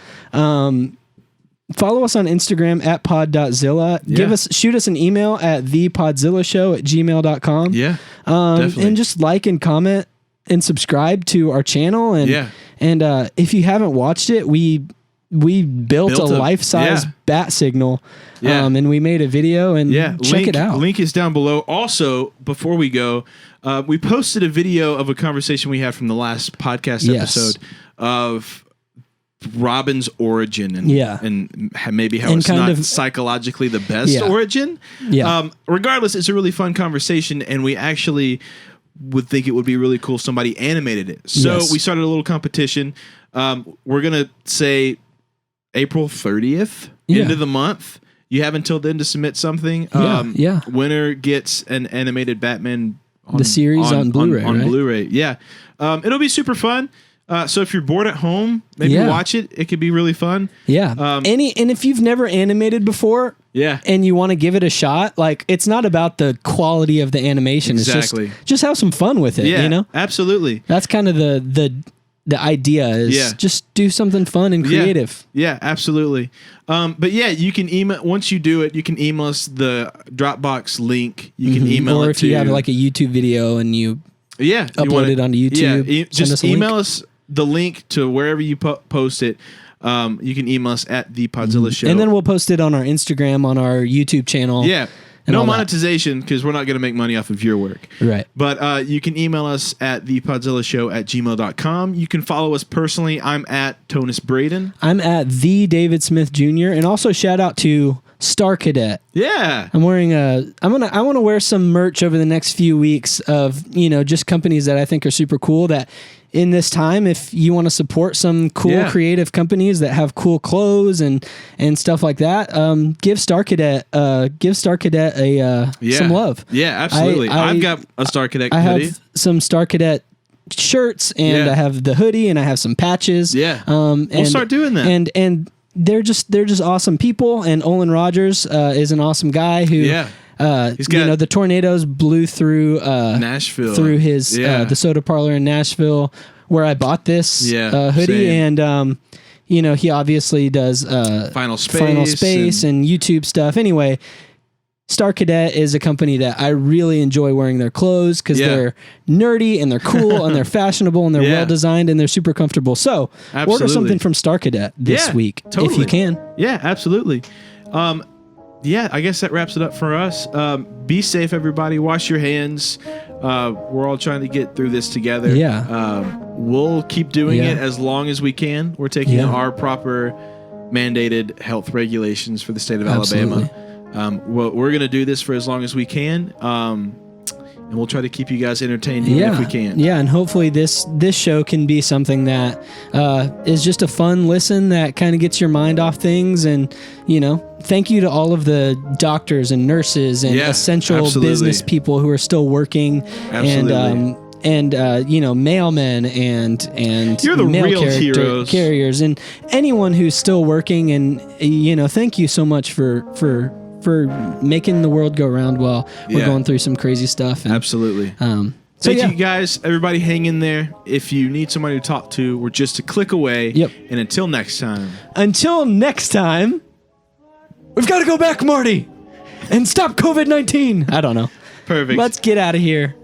Speaker 2: Follow us on Instagram at pod.zilla.
Speaker 3: Yeah.
Speaker 2: Shoot us an email at thepodzillashow@gmail.com.
Speaker 3: Yeah. Definitely.
Speaker 2: And just like and comment and subscribe to our channel. And if you haven't watched it, we built a life-size bat signal.
Speaker 3: Yeah.
Speaker 2: And we made a video and check it out.
Speaker 3: Link is down below. Also, before we go, we posted a video of a conversation we had from the last podcast episode of Robin's origin and maybe how it's not psychologically the best origin.
Speaker 2: Yeah.
Speaker 3: Regardless, it's a really fun conversation, and we actually would think it would be really cool if somebody animated it. So we started a little competition. We're going to say April 30th, end of the month. You have until then to submit something. Winner gets an animated Batman
Speaker 2: the series on Blu-ray.
Speaker 3: On Blu-ray. Yeah. It'll be super fun. So if you're bored at home, maybe watch it. It could be really fun.
Speaker 2: Yeah. And if you've never animated before, and you want to give it a shot, like it's not about the quality of the animation.
Speaker 3: Exactly.
Speaker 2: It's just have some fun with it.
Speaker 3: Yeah,
Speaker 2: you know.
Speaker 3: Absolutely.
Speaker 2: That's kind of the idea is just do something fun and creative.
Speaker 3: Yeah, absolutely. But you can email once you do it. You can email us the Dropbox link. You can email
Speaker 2: or
Speaker 3: it
Speaker 2: if you have like a YouTube video and you upload it onto YouTube.
Speaker 3: Just email us the link to wherever you post it. You can email us at the Podzilla Show,
Speaker 2: and then we'll post it on our Instagram, on our YouTube channel.
Speaker 3: Yeah, no monetization because we're not going to make money off of your work.
Speaker 2: Right.
Speaker 3: But you can email us at thepodzillashow@gmail.com. You can follow us personally. I'm at Tonus Braden.
Speaker 2: I'm at the David Smith Jr. And also shout out to Star Cadet.
Speaker 3: Yeah.
Speaker 2: I'm wearing I want to wear some merch over the next few weeks of, just companies that I think are super cool that in this time, if you want to support some cool creative companies that have cool clothes and stuff like that, give Star Cadet some love.
Speaker 3: Yeah, absolutely. I've got a Star Cadet hoodie.
Speaker 2: I have some Star Cadet shirts and I have the hoodie and I have some patches.
Speaker 3: Yeah. We'll start doing that.
Speaker 2: And they're just awesome people. And Olin Rogers is an awesome guy who he's got, the tornadoes blew through
Speaker 3: Nashville
Speaker 2: through his the soda parlor in Nashville where I bought this hoodie. Same. And he obviously does
Speaker 3: Final Space
Speaker 2: and YouTube stuff. Anyway, Star Cadet is a company that I really enjoy wearing their clothes because they're nerdy and they're cool and they're fashionable and they're well designed and they're super comfortable. So order something from Star Cadet this week if you can.
Speaker 3: Yeah, absolutely. I guess that wraps it up for us. Be safe, everybody. Wash your hands. We're all trying to get through this together.
Speaker 2: Yeah.
Speaker 3: We'll keep doing it as long as we can. We're taking our proper mandated health regulations for the state of Alabama. We're going to do this for as long as we can. And we'll try to keep you guys entertained even if we can.
Speaker 2: Yeah, and hopefully this show can be something that is just a fun listen that kind of gets your mind off things. And, thank you to all of the doctors and nurses and essential business people who are still working.
Speaker 3: Absolutely.
Speaker 2: And mailmen and
Speaker 3: you're the
Speaker 2: mail
Speaker 3: real heroes.
Speaker 2: Carriers and anyone who's still working. And, thank you so much for making the world go round while we're going through some crazy stuff. And,
Speaker 3: absolutely. Thank
Speaker 2: yeah.
Speaker 3: you guys. Everybody hang in there. If you need somebody to talk to, we're just a click away.
Speaker 2: Yep.
Speaker 3: And until next time.
Speaker 2: Until next time, we've got to go back, Marty, and stop COVID-19. I don't know.
Speaker 3: Perfect.
Speaker 2: Let's get out of here.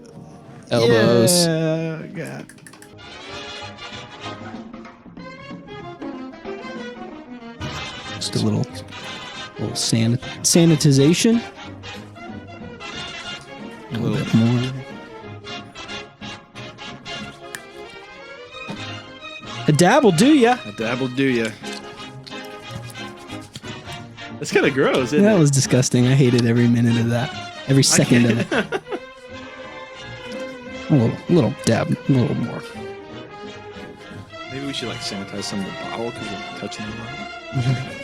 Speaker 2: Elbows.
Speaker 3: Yeah. God.
Speaker 2: Just a little sanitization. A little bit more. A dab will do ya.
Speaker 3: A dab will do ya. That's kind of gross, isn't
Speaker 2: That
Speaker 3: it?
Speaker 2: was disgusting. I hated every minute of that. Every second of it. A little dab. A little more.
Speaker 3: Maybe we should like sanitize some of the bottle because we're touching the bottle.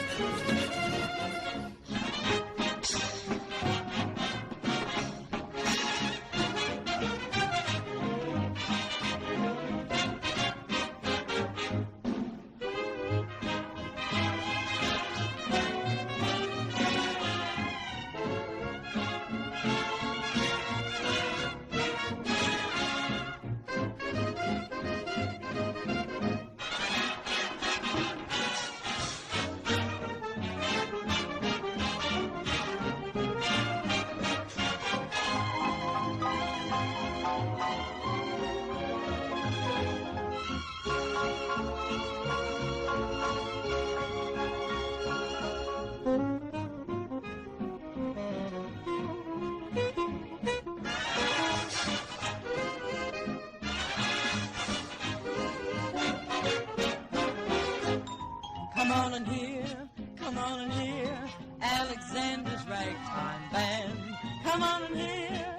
Speaker 4: Come on and hear Alexander's ragtime band. Come on and hear,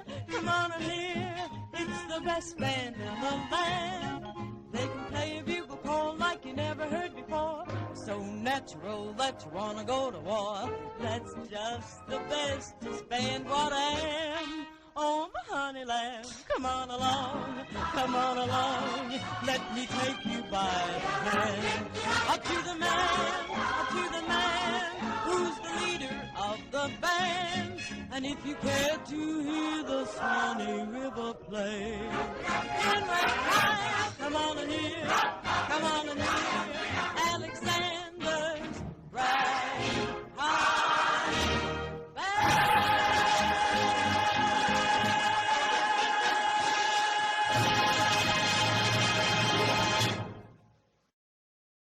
Speaker 4: it's the best band in the land. They can play a bugle call like you never heard before, so natural that you wanna go to war. That's just the bestest band what I am on the honey lamb. Come on along, let me take you by the hand. Up to the man, who's the leader of the band. And if you care to hear the Swanee River play, in ragtime, come on and hear